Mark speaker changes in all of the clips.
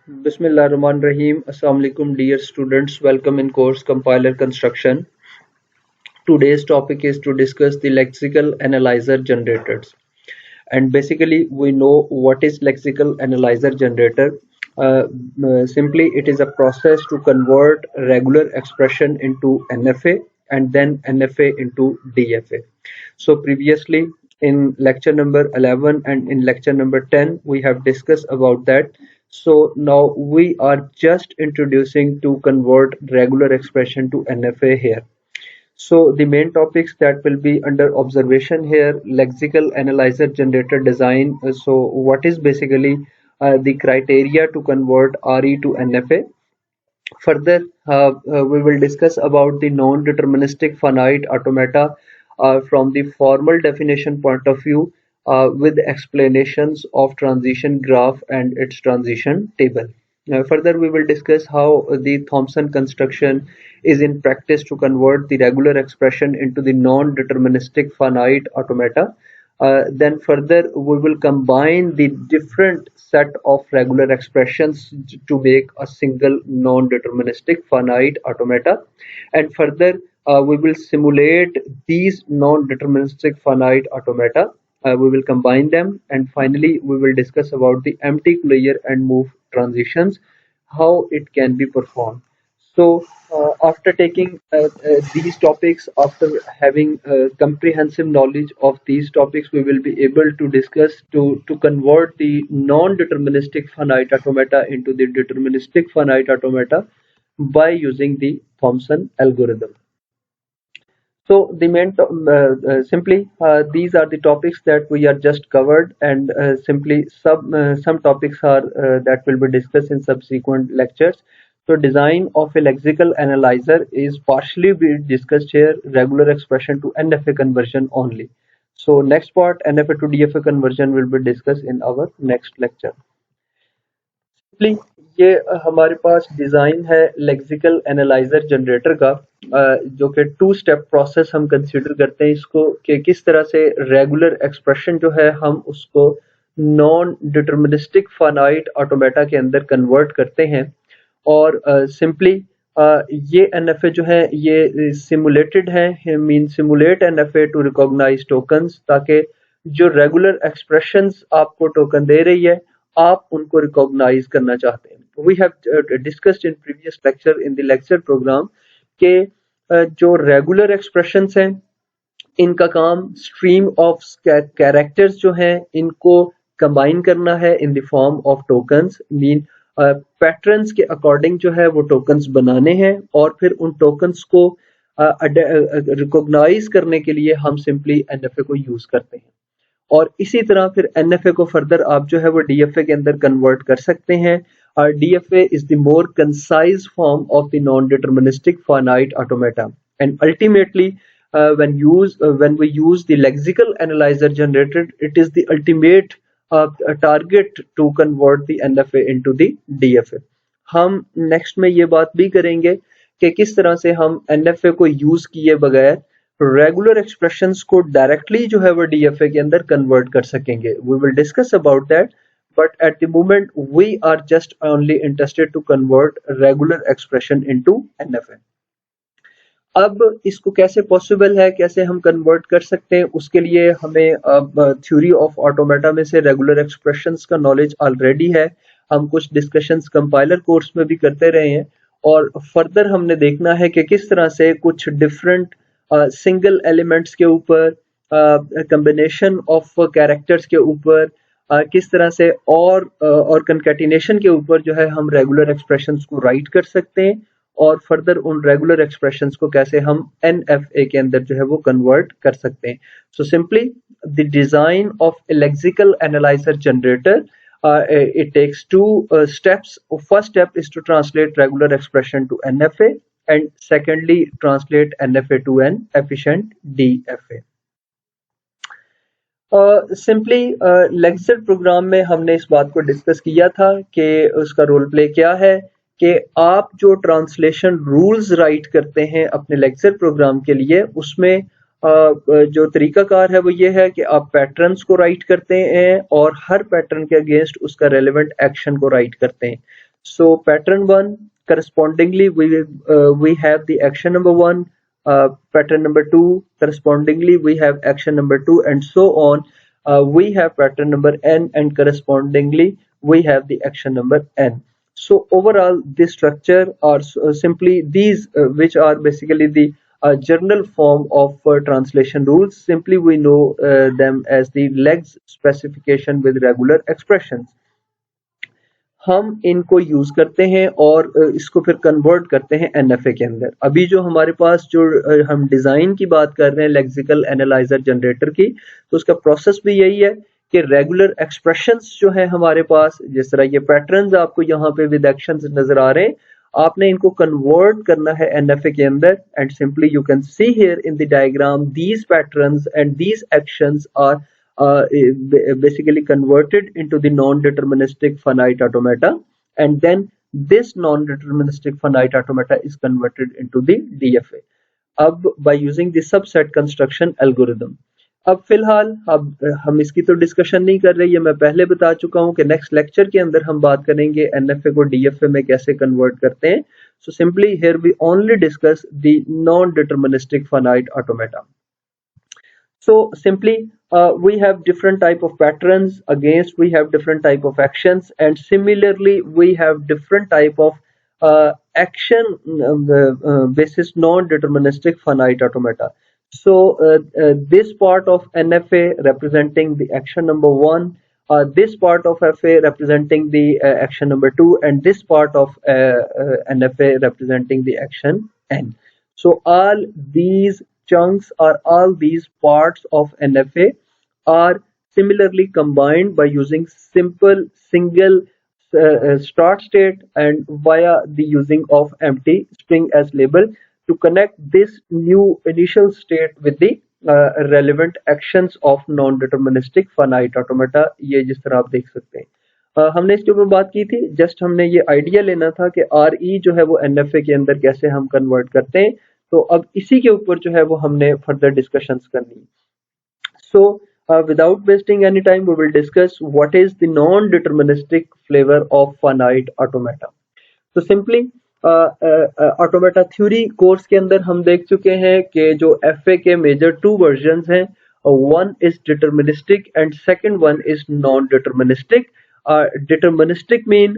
Speaker 1: Bismillahirrahmanirrahim. Assalamu alaikum, dear students. Welcome in course Compiler Construction. Today's topic is to discuss the lexical analyzer generators. And basically, we know what is lexical analyzer generator. Simply, it is a process to convert regular expression into NFA and then NFA into DFA. So previously in lecture number 11 and in lecture number 10, we have discussed about that. So now we are just introducing to convert regular expression to NFA here. So the main topics that will be under observation here: lexical analyzer generator design. So what is basically the criteria to convert RE to NFA? Further, we will discuss about the non-deterministic finite automata from the formal definition point of view, with explanations of transition graph and its transition table. Further, we will discuss how the Thompson construction is in practice to convert the regular expression into the non-deterministic finite automata. Then further, we will combine the different set of regular expressions to make a single non-deterministic finite automata. And further, we will simulate these non-deterministic finite automata. We will combine them, and finally we will discuss about the empty closure and move transitions, how it can be performed. So after taking these topics, after having comprehensive knowledge of these topics, we will be able to discuss to convert the non-deterministic finite automata into the deterministic finite automata by using the Thompson algorithm. So the main simply these are the topics that we are just covered, and simply some topics are that will be discussed in subsequent lectures. So design of a lexical analyzer is partially be discussed here, regular expression to NFA conversion only. So next part, NFA to DFA conversion, will be discussed in our next lecture. Simply ये हमारे पास design है lexical analyser generator का, जो कि 2 step process हम consider करते हैं इसको, कि किस तरह से रेगुलर एक्सप्रेशन जो है हम उसको नॉन डिटर्मिनिस्टिक फाइनाइट ऑटोमेटा के अंदर कन्वर्ट करते हैं। और सिंपली ये एनएफए जो है ये सिमुलेटेड है, mean simulate NFA to recognise tokens, ताकि जो रेगुलर एक्सप्रेशंस आपको टोकन दे रही है आप उनको रिकॉग्नाइज करना चाहते हैं। We have discussed in previous lecture in the lecture program के जो रेगुलर एक्सप्रेशंस हैं इनका काम स्ट्रीम ऑफ कैरेक्टर्स जो हैं इनको कंबाइन करना है इन the form of tokens, mean patterns के अकॉर्डिंग जो है वो टोकन्स बनाने हैं, और फिर उन टोकन्स को रिकॉग्नाइज करने के लिए हम सिंपली एनएफए को यूज करते हैं। और इसी तरह फिर एनएफए को फर्दर आप जो है वो डीएफए के अंदर कन्वर्ट कर सकते हैं। और DFA is the more concise form of the non deterministic finite automata, and ultimately when we use the lexical analyzer generator, it is the ultimate target to convert the NFA into the DFA. हम next में ये बात भी करेंगे कि किस तरह से हम NFA को यूज किए बगैर रेगुलर एक्सप्रेशंस को डायरेक्टली जो है वो DFA के अंदर कन्वर्ट कर सकेंगे। We will discuss about that, but at the moment we are just only interested to convert regular expression into NFA. अब इसको कैसे पॉसिबल है, कैसे हम कन्वर्ट कर सकते हैं, उसके लिए हमें थ्योरी ऑफ ऑटोमेटा में से रेगुलर एक्सप्रेशंस का नॉलेज ऑलरेडी है। हम कुछ डिस्कशंस कंपाइलर कोर्स में भी करते रहे हैं, और फर्दर हमने देखना है कि किस तरह से कुछ डिफरेंट सिंगल एलिमेंट्स के ऊपर, कॉम्बिनेशन ऑफ कैरेक्टर्स के ऊपर, किस तरह से और कंकैटिनेशन के ऊपर जो है हम रेगुलर एक्सप्रेशंस को राइट कर सकते हैं, और फर्दर उन रेगुलर एक्सप्रेशंस को कैसे हम NFA के अंदर जो है वो कन्वर्ट कर सकते हैं। So simply the design of A lexical analyser generator, it takes 2 steps. First step is to translate regular expression to NFA, and secondly translate NFA to an efficient DFA. Simply lecture program में हमने इस बात को discuss किया था कि उसका role play क्या है, कि आप जो ट्रांसलेशन रूल्स राइट करते हैं अपने लेक्चर प्रोग्राम के लिए, उसमें जो तरीकाकार है वो ये है कि आप पैटर्न्स को राइट करते हैं और हर पैटर्न के अगेंस्ट उसका रेलेवेंट एक्शन को राइट करते हैं। So pattern 1, correspondingly we have the action number 1, pattern number 2, correspondingly we have action number 2, and so on. We have pattern number n, and correspondingly we have the action number n. So overall this structure are simply these which are basically the general form of translation rules. Simply we know them as the legs specification with regular expressions. हम इनको use करते हैं और इसको फिर convert करते हैं NFA के अंदर। अभी जो हमारे पास जो हम डिजाइन की बात कर रहे हैं लेक्सिकल एनालाइजर जनरेटर की, तो उसका प्रोसेस भी यही है कि रेगुलर एक्सप्रेशंस जो है हमारे पास, जिस तरह ये पैटर्न्स आपको यहाँ पे विद एक्शंस नजर आ रहे हैं, आपने इनको कन्वर्ट करना है एनएफए के अंदर। And simply you can see here in the diagram these patterns and these actions are basically converted into the non-deterministic finite automata, and then this non-deterministic finite automata is converted into the DFA अब by using the subset construction algorithm। अब फिलहाल अब हम इसकी तो discussion नहीं कर रहे, ये मैं पहले बता चुका हूं कि नेक्स्ट लेक्चर के अंदर हम बात करेंगे एनएफए को डीएफए में कैसे कन्वर्ट करते हैं। So simply here we only discuss the non deterministic finite automata. So simply we have different type of patterns, against we have different type of actions, and similarly we have different type of action basis non-deterministic finite automata. So this part of NFA representing the action number 1, this part of FA representing the action number 2, and this part of NFA representing the action N. So all these chunks or all these parts of NFA are similarly combined by using simple single start state and via the using of empty string as label to connect this new initial state with the relevant actions of non-deterministic finite automata। ये जिस तरह आप देख सकते हैं हमने इसके ऊपर बात की थी, जस्ट हमने ये आइडिया लेना था कि RE जो है वो NFA के अंदर कैसे हम कन्वर्ट करते हैं। तो अब इसी के ऊपर जो है वो हमने फर्दर डिस्कशंस करनी। सो without wasting any time we will discuss what is the non-deterministic flavor of finite automata। तो सिंपली ऑटोमेटा थ्योरी कोर्स के अंदर हम देख चुके हैं कि जो एफए के मेजर 2 वर्जन्स हैं, one is deterministic and second one is non-deterministic। Deterministic mean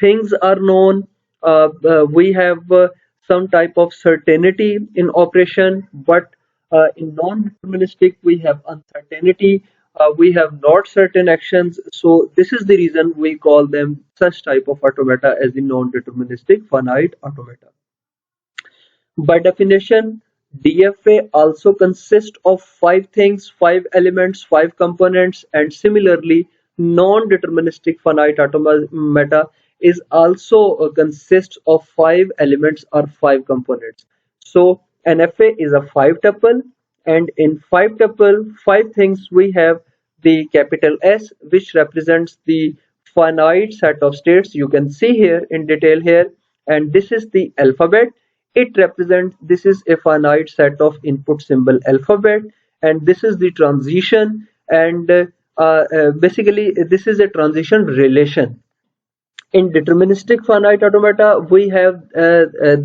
Speaker 1: things are known, we have some type of certainty in operation, but in non-deterministic we have uncertainty, we have not certain actions. So this is the reason we call them such type of automata as the non-deterministic finite automata. By definition, DFA also consists of 5 things, 5 elements, 5 components, and similarly non-deterministic finite automata is also consists of 5 elements or 5 components. So NFA is a 5 tuple, and in 5 tuple 5 things we have the capital S, which represents the finite set of states. You can see here in detail here, and this is the alphabet. It represents, this is a finite set of input symbol alphabet, and this is the transition, and basically this is a transition relation. In deterministic finite automata we have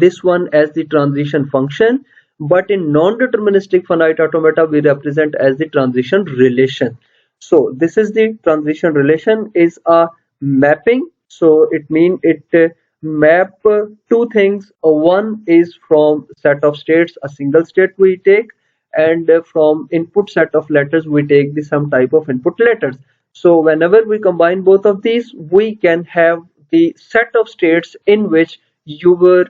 Speaker 1: this one as the transition function, but in non-deterministic finite automata we represent as the transition relation. So this is the transition relation is a mapping, so it means it map 2 things. One is from set of states, a single state we take, and from input set of letters we take the some type of input letters. So whenever we combine both of these we can have the set of states in which your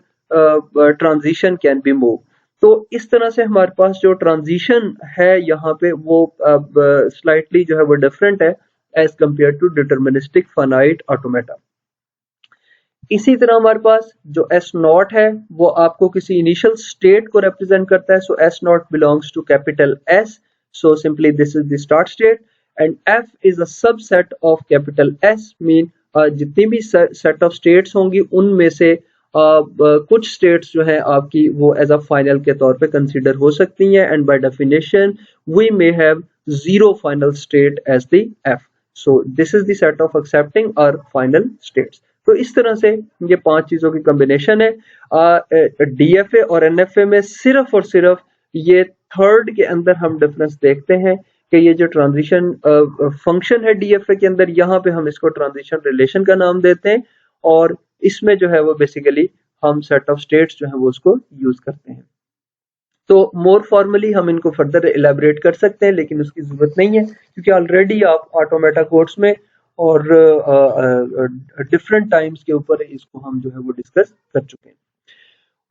Speaker 1: transition can be moved। तो इस तरह से हमारे पास जो transition है यहाँ पे वो स्लाइटली जो है वो डिफरेंट है as compare to deterministic finite automata. इसी तरह हमारे पास जो एस नॉट है वो आपको किसी इनिशियल स्टेट को रिप्रेजेंट करता है। So S not belongs to capital S, so simply this is the start state, and F is a subset of capital S, mean जितनी भी सेट ऑफ स्टेट्स होंगी उनमें से कुछ स्टेट्स जो है आपकी वो एज अ फाइनल के तौर पे कंसीडर हो सकती हैं, and by definition we may have 0 final state as the F. So this is the set of accepting और फाइनल स्टेट्स। तो इस तरह से ये 5 चीजों की कॉम्बिनेशन है। डीएफए और एनएफए में सिर्फ और सिर्फ ये थर्ड के अंदर हम डिफरेंस देखते हैं कि ये जो ट्रांजिशन फंक्शन है डीएफए के अंदर, यहाँ पे हम इसको ट्रांजिशन रिलेशन का नाम देते हैं, और इसमें जो है वो बेसिकली हम सेट ऑफ स्टेट्स जो है वो उसको यूज करते हैं। तो मोर फॉर्मली हम इनको फर्दर इलेबोरेट कर सकते हैं, लेकिन उसकी जरूरत नहीं है क्योंकि ऑलरेडी आप ऑटोमेटा कोर्स में और डिफरेंट टाइम्स के ऊपर इसको हम जो है वो डिस्कस कर चुके हैं।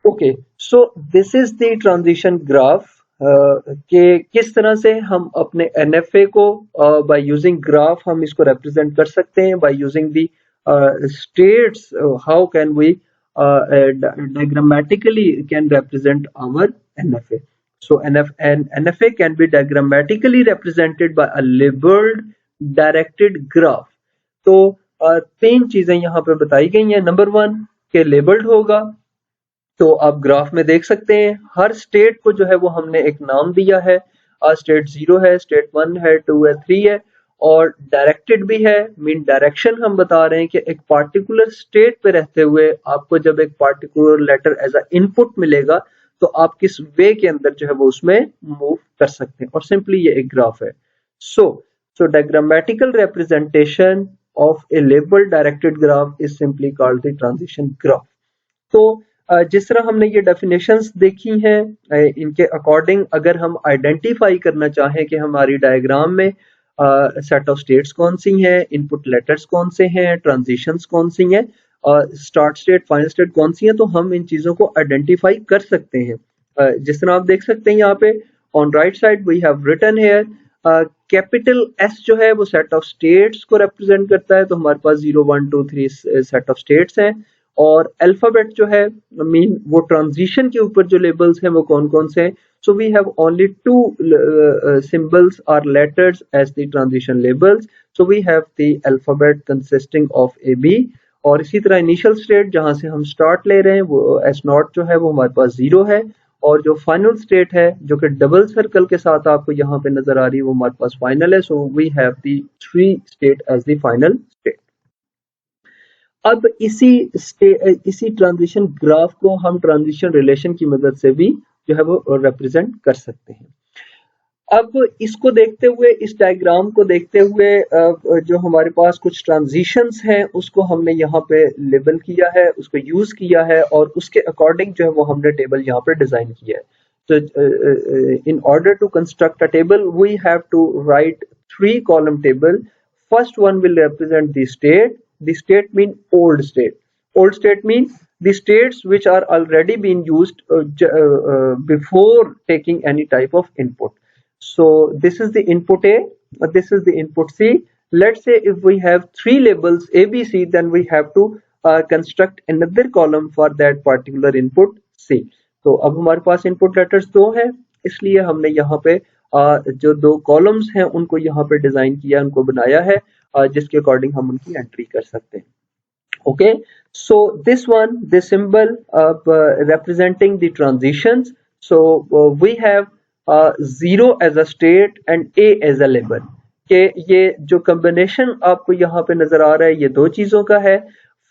Speaker 1: Okay, so this is the transition graph के किस तरह से हम अपने एनएफए को बाय यूजिंग ग्राफ हम इसको रिप्रेजेंट कर सकते हैं, by using the states how can we diagrammatically can represent our NFA. So NFA can be diagrammatically represented by a labeled directed graph. तो तीन चीजें यहाँ पे बताई गई हैं। नंबर 1 के लेबल्ड होगा, तो आप ग्राफ में देख सकते हैं हर स्टेट को जो है वो हमने एक नाम दिया है। स्टेट 0 है, स्टेट 1 है, 2 है, 3 है, और डायरेक्टेड भी है। मीन डायरेक्शन हम बता रहे हैं कि एक पार्टिकुलर स्टेट पे रहते हुए आपको जब एक particular letter as a input मिलेगा तो आप किस वे के अंदर जो है वो उसमें मूव कर सकते हैं, और सिंपली ये एक ग्राफ है। So diagrammatical representation of a label directed graph is simply called the transition graph. तो जिस तरह हमने ये डेफिनेशंस देखी हैं, इनके अकॉर्डिंग अगर हम आइडेंटिफाई करना चाहें कि हमारी डायग्राम में सेट ऑफ स्टेट्स कौन सी हैं, इनपुट लेटर्स कौन से हैं, ट्रांजिशंस कौन सी हैं, स्टार्ट स्टेट फाइनल स्टेट कौन सी हैं, तो हम इन चीजों को आइडेंटिफाई कर सकते हैं। जिस तरह आप देख सकते हैं यहाँ पे on right side we have written here capital S जो है वो सेट ऑफ स्टेट्स को रिप्रेजेंट करता है, तो हमारे पास 0 1 2 3 सेट ऑफ स्टेट्स हैं। और अल्फाबेट जो है मीन वो ट्रांजिशन के ऊपर जो लेबल्स हैं वो कौन कौन से हैं। So we have only two symbols or letters as the transition labels. So we have the alphabet consisting of A, B, और इसी तरह इनिशियल स्टेट जहां से हम स्टार्ट ले रहे हैं वो एस नॉट जो है वो हमारे पास 0 है, और जो फाइनल स्टेट है जो कि डबल सर्कल के साथ आपको यहाँ पे नजर आ रही है वो हमारे पास फाइनल है। So we have the 3 state as the final state. अब इसी ट्रांजिशन ग्राफ को हम ट्रांजिशन रिलेशन की मदद से भी जो है वो रिप्रेजेंट कर सकते हैं। अब इसको देखते हुए, इस डायग्राम को देखते हुए जो हमारे पास कुछ ट्रांजिशंस हैं उसको हमने यहाँ पे लेबल किया है, उसको यूज किया है, और उसके अकॉर्डिंग जो है वो हमने टेबल यहाँ पे डिजाइन किया है। तो in order to construct a table we have to write 3 column table. First one will represent the state. The state mean old state. Old state mean the states which are already being used before taking any type of input. So this is the input A, this is the input C. Let's say if we have 3 labels A, B, C, then we have to construct another column for that particular input C. तो अब हमारे पास input letters 2 हैं, इसलिए हमने यहाँ पे जो 2 columns हैं उनको यहाँ पे डिजाइन किया, उनको बनाया है, जिसके अकॉर्डिंग हम उनकी एंट्री कर सकते हैं। Okay, so this one, this symbol representing the transitions. So we have 0 as a state and A as a label. कि ये जो कॉम्बिनेशन आपको यहाँ पे नजर आ रहा है ये 2 चीजों का है।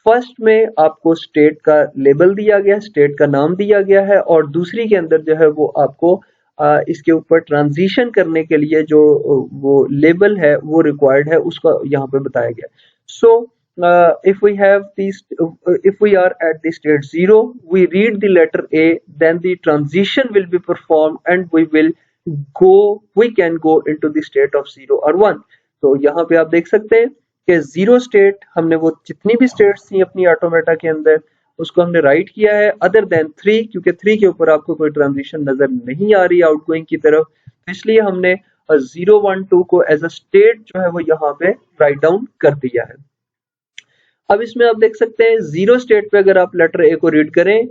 Speaker 1: फर्स्ट में आपको स्टेट का लेबल दिया गया, स्टेट का नाम दिया गया है, और दूसरी के अंदर जो है वो आपको इसके ऊपर ट्रांजिशन करने के लिए जो वो लेबल है वो रिक्वायर्ड है उसका यहाँ पे बताया गया। सो if we have these, if we are at the state 0, we read the letter A, then the transition will be performed and we can go into the state of 0 or 1. तो यहाँ पे आप देख सकते हैं कि 0 स्टेट हमने वो जितनी भी स्टेट्स थी अपनी ऑटोमेटा के अंदर उसको हमने राइट किया है, अदर देन 3, क्योंकि 3 के ऊपर आपको कोई ट्रांजिशन नजर नहीं आ रही आउटगोइंग की तरफ, इसलिए हमने 0 1 2 को एज अ स्टेट जो है वो यहाँ पे राइट डाउन कर दिया है। अब इसमें आप देख सकते हैं 0 स्टेट पे अगर आप लेटर ए को रीड करें,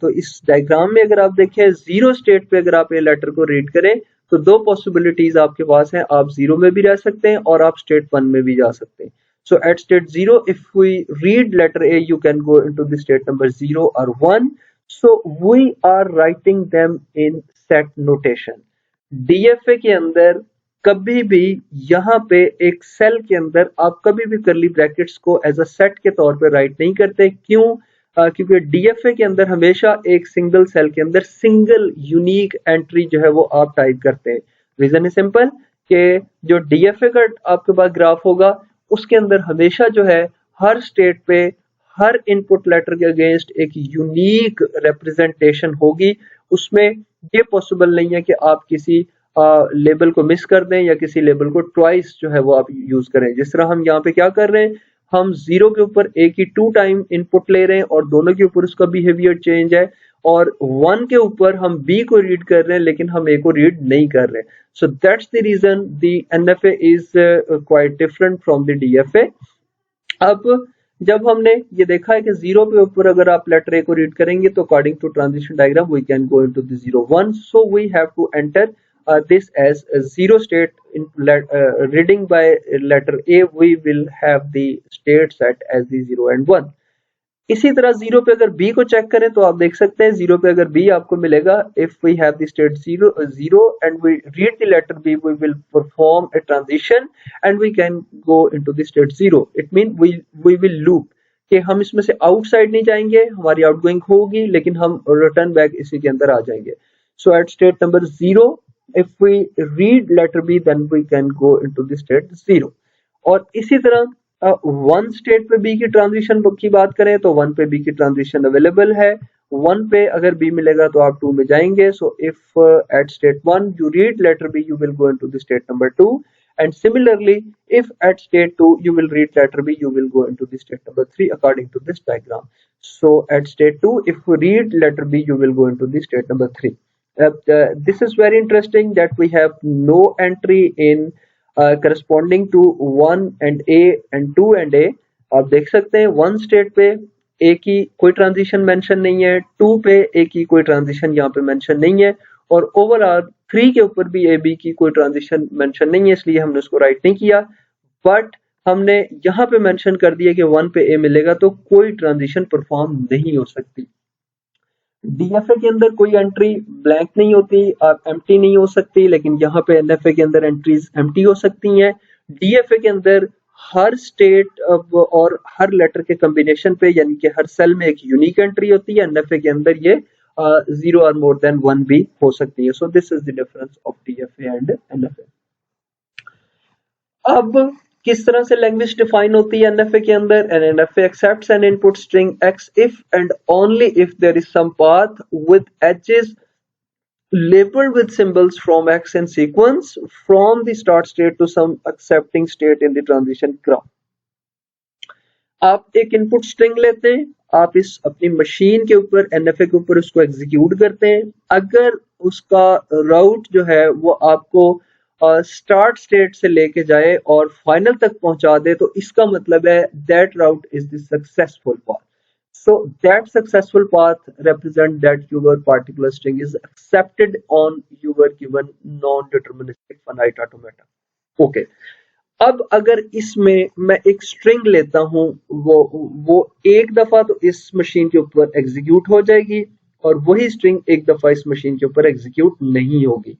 Speaker 1: तो इस डायग्राम में अगर आप देखें 0 स्टेट पे अगर आप ये लेटर को रीड करें तो 2 पॉसिबिलिटीज आपके पास हैं, आप 0 में भी रह सकते हैं और आप स्टेट 1 में भी जा सकते हैं। So at state 0, if we read letter A, you can go into the state number 0 or 1. So we are writing them in set notation. DFA के अंदर कभी भी यहाँ पे एक सेल के अंदर आप कभी भी करली ब्रैकेट्स को एज अ सेट के तौर पे राइट नहीं करते। क्यों? क्योंकि डीएफए के अंदर हमेशा एक सिंगल सेल के अंदर सिंगल यूनिक एंट्री जो है वो आप टाइप करते हैं। रीजन इज सिंपल कि जो डीएफए का आपके पास ग्राफ होगा उसके अंदर हमेशा जो है हर स्टेट पे हर इनपुट लेटर के अगेंस्ट एक यूनिक रिप्रेजेंटेशन होगी। उसमें ये पॉसिबल नहीं है कि आप किसी लेबल को मिस कर दें या किसी लेबल को ट्वाइस जो है वो आप यूज करें। जिस तरह हम यहाँ पे क्या कर रहे हैं, हम 0 के ऊपर ए की 2 टाइम इनपुट ले रहे हैं और दोनों के ऊपर उसका बिहेवियर चेंज है, और 1 के ऊपर हम बी को रीड कर रहे हैं लेकिन हम ए को रीड नहीं कर रहे। So that's the reason the NFA is quite different from the DFA. अब जब हमने ये देखा है कि 0 पे ऊपर अगर आप लेटर ए को रीड करेंगे तो according to transition diagram we can go into the 0 1, so we have to enter this as a zero state in reading by letter A, we will have the state set as the 0 and 1. इसी तरह 0 पे अगर B को check करें तो आप देख सकते हैं 0 पे अगर B आपको मिलेगा, if we have the state 0 and we read the letter B, we will perform a transition and we can go into the state 0. It means we will loop कि हम इसमें से आउटसाइड नहीं जाएंगे, हमारी आउटगोइंग होगी लेकिन हम रिटर्न बैक इसी के अंदर आ जाएंगे। So at state number 0, if we read letter B, then we can go into the state 0. और इसी तरह 1 स्टेट पे B की ट्रांजिशन की बात करें तो 1 पे B की ट्रांजिशन अवेलेबल है। 1 पे अगर B मिलेगा तो आप 2 में जाएंगे। So if at state 1 you read letter B, you will go into the state number 2, and similarly if at state 2 you will read letter B, you will go into the state number 3 according to this diagram. So at state 2 if we read letter B, you will go into the state number 3. This is very interesting that we have no entry in corresponding to 1 and A and 2 and A. आप देख सकते हैं 1 state पे A की कोई transition mention नहीं है, 2 पे A की कोई ट्रांजिशन यहाँ पे मेंशन नहीं है, और ओवरऑल 3 के ऊपर भी A B की कोई ट्रांजिशन मेंशन नहीं है, इसलिए हमने उसको राइट नहीं किया। बट हमने यहाँ पे मेंशन कर दिया कि 1 पे A मिलेगा तो कोई ट्रांजिशन परफॉर्म नहीं हो सकती। डीएफए के अंदर कोई एंट्री ब्लैंक नहीं होती, एम्प्टी नहीं हो सकती, लेकिन यहाँ पे एनएफए के अंदर एंट्रीज एम्प्टी हो सकती हैं। डीएफए के अंदर हर स्टेट और हर लेटर के कॉम्बिनेशन पे यानी कि हर सेल में एक यूनिक एंट्री होती है। एनएफए के अंदर ये 0 और मोर देन 1 भी हो सकती है। So this is the difference of DFA and NFA. अब किस तरह से लैंग्वेज डिफाइन होती है एनएफए के अंदर? An NFA accepts an input string x if and only if there is some path with edges labeled with symbols from x in sequence from the start state to some accepting state in the transition graph. आप एक input string लेते हैं, आप इस अपनी machine के ऊपर NFA के ऊपर उसको एग्जीक्यूट करते हैं। अगर उसका राउट जो है वो आपको स्टार्ट स्टेट से लेके जाए और फाइनल तक पहुंचा दे तो इसका मतलब है that route is the successful path. So that successful path represent that your particular string is accepted on your given non deterministic finite automata. Okay, अब अगर इसमें मैं एक स्ट्रिंग लेता हूं, वो एक दफा तो इस मशीन के ऊपर एग्जीक्यूट हो जाएगी और वही स्ट्रिंग एक दफा इस मशीन के ऊपर एग्जीक्यूट नहीं होगी।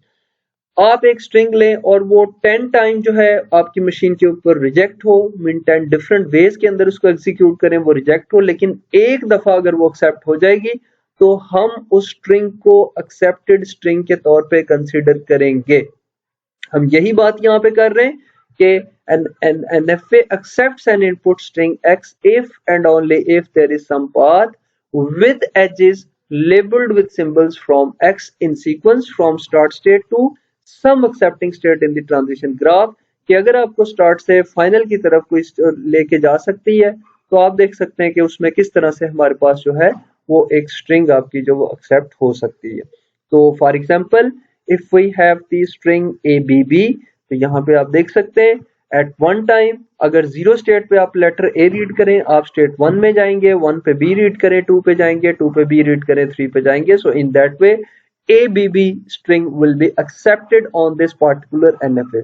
Speaker 1: आप एक स्ट्रिंग लें और वो 10 टाइम जो है आपकी मशीन के ऊपर रिजेक्ट हो, मीन 10 डिफरेंट वेज के अंदर उसको एग्जीक्यूट करें, वो रिजेक्ट हो, लेकिन एक दफा अगर वो एक्सेप्ट हो जाएगी तो हम उस स्ट्रिंग को एक्सेप्टेड स्ट्रिंग के तौर पे कंसीडर करेंगे। हम यही बात यहाँ पे कर रहे हैं कि an NFA accepts an input string x if and only if there is some path with edges labeled with symbols from x in sequence from start state to some accepting state in the transition graph, कि अगर आपको start से final की तरफ कोई लेके जा सकती है तो आप देख सकते हैं कि उसमें किस तरह से हमारे पास जो है वो एक स्ट्रिंग आपकी जो वो एक्सेप्ट हो सकती है। तो for example if we have the string ABB, तो यहाँ पे आप देख सकते हैं एट वन टाइम अगर 0 स्टेट पे आप लेटर A रीड करें, आप स्टेट 1 में जाएंगे, 1 पे B रीड करें, 2 पे जाएंगे, 2 पे B रीड करें, 3 पे जाएंगे। So in that way ABB string will be accepted on this particular NFA.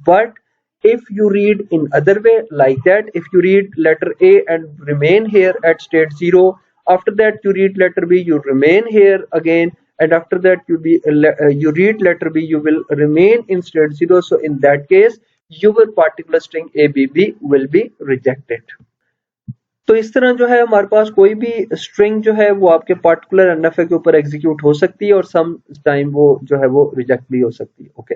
Speaker 1: But if you read in other way like that, if you read letter A and remain here at state 0, after that you read letter B, you remain here again and after that you read letter B, you will remain in state 0. So in that case your particular string ABB will be rejected. तो इस तरह जो है हमारे पास कोई भी string जो है वो आपके पार्टिकुलर एनएफए के ऊपर एग्जीक्यूट हो सकती है और सम टाइम वो जो है वो रिजेक्ट भी हो सकती है. Okay,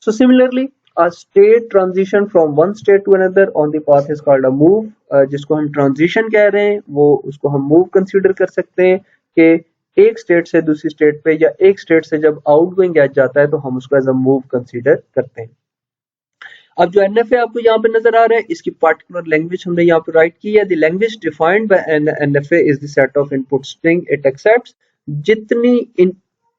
Speaker 1: so similarly a state transition from one state to another on the path is called a move. जिसको हम ट्रांजिशन कह रहे हैं वो उसको हम मूव कंसीडर कर सकते हैं कि एक स्टेट से दूसरी स्टेट पे या एक स्टेट से जब आउटगोइंग एज जाता है तो हम उसको एज अ मूव कंसीडर करते हैं. अब जो एनएफए आपको यहाँ पे नजर आ रहा है इसकी पार्टिकुलर लैंग्वेज हमने यहाँ पे राइट की है. The language defined by NFA is the set of input string it accepts. जितनी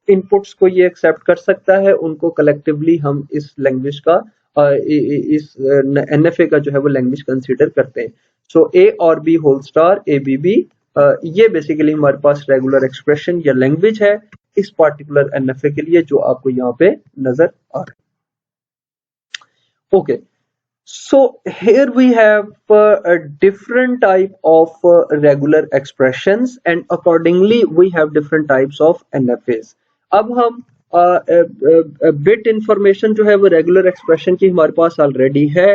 Speaker 1: इनपुट्स को ये एक्सेप्ट कर सकता है उनको कलेक्टिवली हम इस लैंग्वेज का इस एनएफए का जो है वो लैंग्वेज कंसीडर करते हैं. सो ए और B whole star A B B ये बेसिकली हमारे पास रेगुलर एक्सप्रेशन या लैंग्वेज है इस पार्टिकुलर एनएफए के लिए जो आपको यहाँ पे नजर आ रहा है. Okay, so here we have a different type of regular expressions and accordingly we have different types of NFAs. अब हम bit information जो है वो regular expression की हमारे पास already है.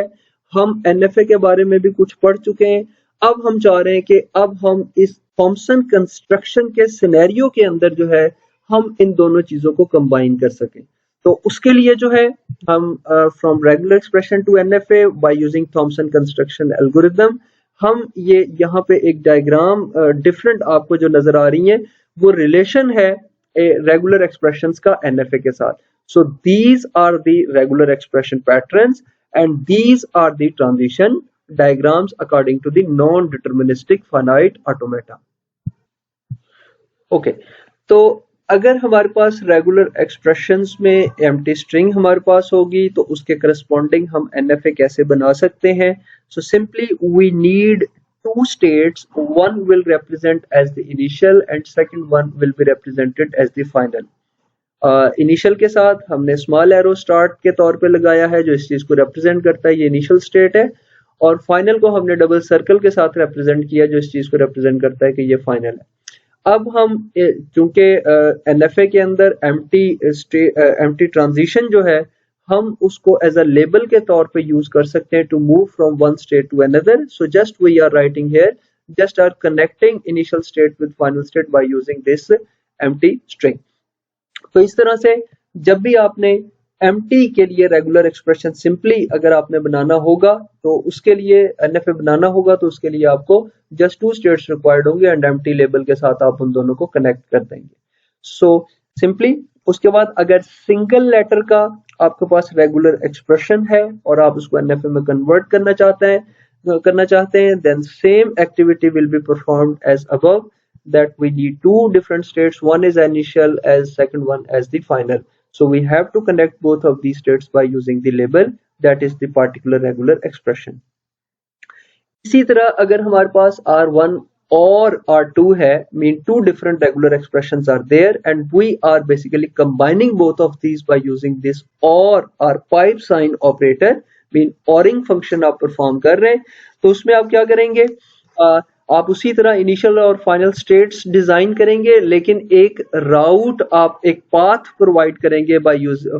Speaker 1: हम NFA के बारे में भी कुछ पढ़ चुके हैं. अब हम चाह रहे हैं कि अब हम इस थॉमसन कंस्ट्रक्शन के सिनेरियो के अंदर जो है हम इन दोनों चीजों को कंबाइन कर सकें. तो उसके लिए जो है हम from regular expression to NFA by using Thompson construction algorithm हम ये यहाँ पे एक डायग्राम डिफरेंट आपको जो नजर आ रही है वो रिलेशन है रेगुलर एक्सप्रेशंस का एनएफए के साथ. So these are the regular expression patterns and these are the transition diagrams according to the non deterministic finite automata. Okay, तो अगर हमारे पास रेगुलर एक्सप्रेशंस में एम्प्टी स्ट्रिंग हमारे पास होगी तो उसके करस्पॉन्डिंग हम एनएफए कैसे बना सकते हैं. So simply we need two states, one will represent as the initial and second one will be represented as the final. Initial के साथ हमने स्मॉल एरो स्टार्ट के तौर पे लगाया है जो इस चीज को रिप्रेजेंट करता है, ये इनिशियल स्टेट है, और फाइनल को हमने डबल सर्कल के साथ रिप्रेजेंट किया जो इस चीज को रिप्रेजेंट करता है कि ये फाइनल है. अब हम चूंकि एनएफए के अंदर एम्प्टी ट्रांजिशन जो है हम उसको एज अ लेबल के तौर पे यूज कर सकते हैं to move from one state to another. So just we are writing here just are connecting initial state with final state by using this empty string. तो इस तरह से जब भी आपने एम्प्टी के लिए रेगुलर एक्सप्रेशन सिंपली अगर आपने बनाना होगा तो उसके लिए एनएफए बनाना होगा तो उसके लिए आपको जस्ट टू स्टेट्स रिक्वायर्ड होंगे एंड एम्प्टी लेबल के साथ आप उन दोनों को कनेक्ट कर देंगे. सो सिंपली उसके बाद अगर सिंगल लेटर का आपके पास रेगुलर एक्सप्रेशन है और आप उसको एनएफए में कन्वर्ट करना चाहते हैं then same activity will be performed as above, that we need two different states, one is initial as second one as the final. So we have to connect both of these states by using the label that is the particular regular expression. इसी तरह अगर हमारे पास R1 और R2 है, mean two different regular expressions are there and we are basically combining both of these by using this or pipe sign operator, mean oring function आप perform कर रहे हैं. तो उसमें आप क्या करेंगे, आप उसी तरह इनिशियल और फाइनल स्टेट्स डिजाइन करेंगे लेकिन एक राउट आप एक पाथ प्रोवाइड करेंगे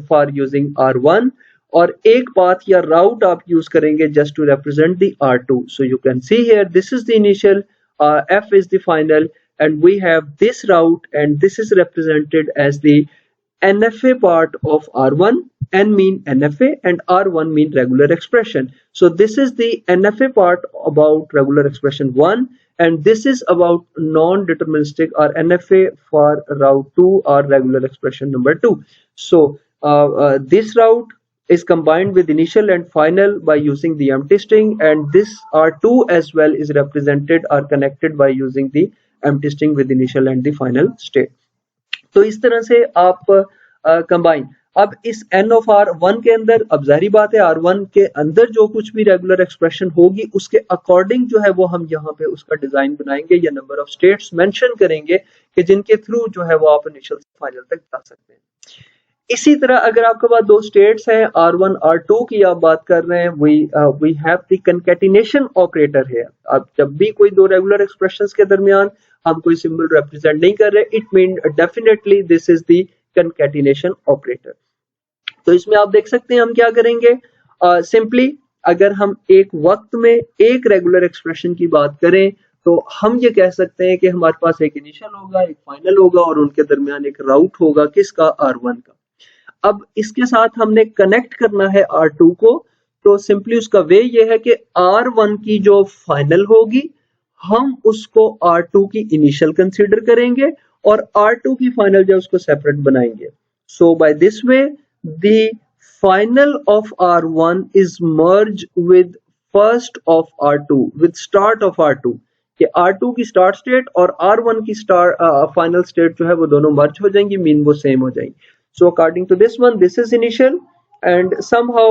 Speaker 1: फॉर यूजिंग R1 और एक पाथ या राउट आप यूज करेंगे just to represent the R2. So you can see here this is the initial, F is the final and we have this route and this is represented as the NFA part of R1, N mean NFA and R1 mean regular expression. So this is the NFA part about regular expression 1 and this is about non-deterministic or NFA for route 2 or regular expression number 2. So this route is combined with initial and final by using the empty string and this R2 as well is represented or connected by using the empty string with initial and the final state. तो इस तरह से आप combine अब इस n of R1 के अंदर, अब जाहिर बात है R1 के अंदर जो कुछ भी रेगुलर एक्सप्रेशन होगी उसके अकॉर्डिंग जो है वो हम यहाँ पे उसका डिजाइन बनाएंगे या नंबर ऑफ स्टेट्स मेंशन करेंगे कि जिनके थ्रू जो है वो आप इनिशियल से फाइनल तक जा सकते हैं. इसी तरह अगर आपके पास दो स्टेट्स हैं R1 R2 की आप बात कर रहे हैं, we have the concatenation operator है. अब जब भी कोई दो रेगुलर एक्सप्रेशंस के दरमियान हम कोई सिंबल रिप्रेजेंट नहीं कर रहे, it mean definitely this is the concatenation operator. तो इसमें आप देख सकते हैं हम क्या करेंगे, सिंपली अगर हम एक वक्त में एक रेगुलर एक्सप्रेशन की बात करें तो हम ये कह सकते हैं कि हमारे पास एक इनिशियल होगा, एक फाइनल होगा और उनके दरमियान एक राउट होगा, किसका, R1 का। अब इसके साथ हमने कनेक्ट करना है R2 को, तो सिंपली उसका वे ये है कि R1 की जो फाइनल होगी हम उसको R2 की इनिशियल कंसीडर करेंगे और R2 की फाइनल जो उसको सेपरेट बनाएंगे। So by this way the final of R1 is merge with first of R2 with start of R2, कि R2 की स्टार्ट स्टेट और R1 की फाइनल स्टेट जो है वो दोनों मर्ज हो जाएंगी, मीन वो सेम हो जाएंगी। So according to this one, this is initial, and somehow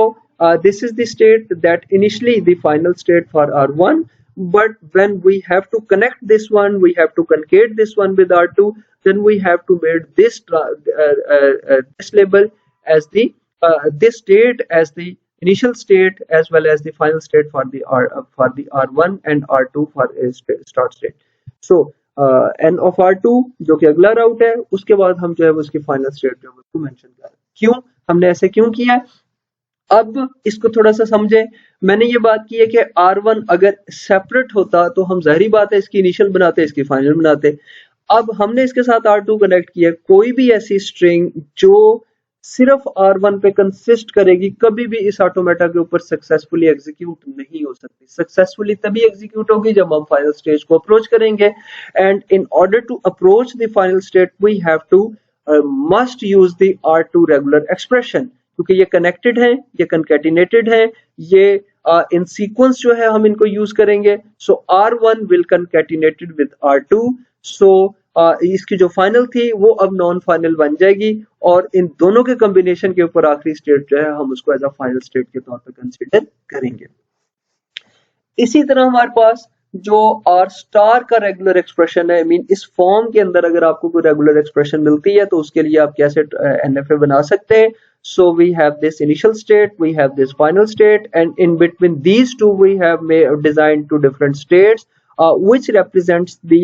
Speaker 1: this is the state that initially the final state for R1, but when we have to connect this one, we have to concate this one with R2, then we have to make this label as the this state as the initial state as well as the final state for the R1 and R2 for a start state. So n of R2 जो कि अगला राउट है, उसके बाद हम जो है उसकी फाइनल स्टेट जो है उसको मेंशन कर रहे हैं। क्यों हमने ऐसे क्यों किया है, अब इसको थोड़ा सा समझे। मैंने ये बात की है कि R1 अगर सेपरेट होता तो हम जाहिर बात है इसकी इनिशियल बनाते, इसकी फाइनल बनाते। अब हमने इसके साथ R2 कनेक्ट किया, कोई भी ऐसी स्ट्रिंग जो सिर्फ R1 पे कंसिस्ट करेगी कभी भी इस ऑटोमेटा के ऊपर सक्सेसफुली एग्जीक्यूट नहीं हो सकती। सक्सेसफुली तभी एग्जीक्यूट होगी जब हम फाइनल स्टेज को अप्रोच करेंगे, and in order to approach the final state we have to must use the R2 regular expression, क्योंकि ये कनेक्टेड है, ये कंकैटिनेटेड है, ये इन सीक्वेंस जो है हम इनको यूज करेंगे। सो R1 विल कंकैटिनेटेड विद R2, सो इसकी जो फाइनल थी वो अब नॉन फाइनल बन जाएगी और इन दोनों के कॉम्बिनेशन के ऊपर आखिरी स्टेट जो है हम उसको एज अ फाइनल स्टेट के तौर पर कंसीडर करेंगे। इसी तरह हमारे पास जो R स्टार का रेगुलर एक्सप्रेशन है, मीन इस फॉर्म के अंदर अगर आपको कोई रेगुलर एक्सप्रेशन मिलती है तो उसके लिए आप कैसे NFA बना सकते हैं। So we have this initial state, we have this final state, and in between these two we have designed two different states which represents the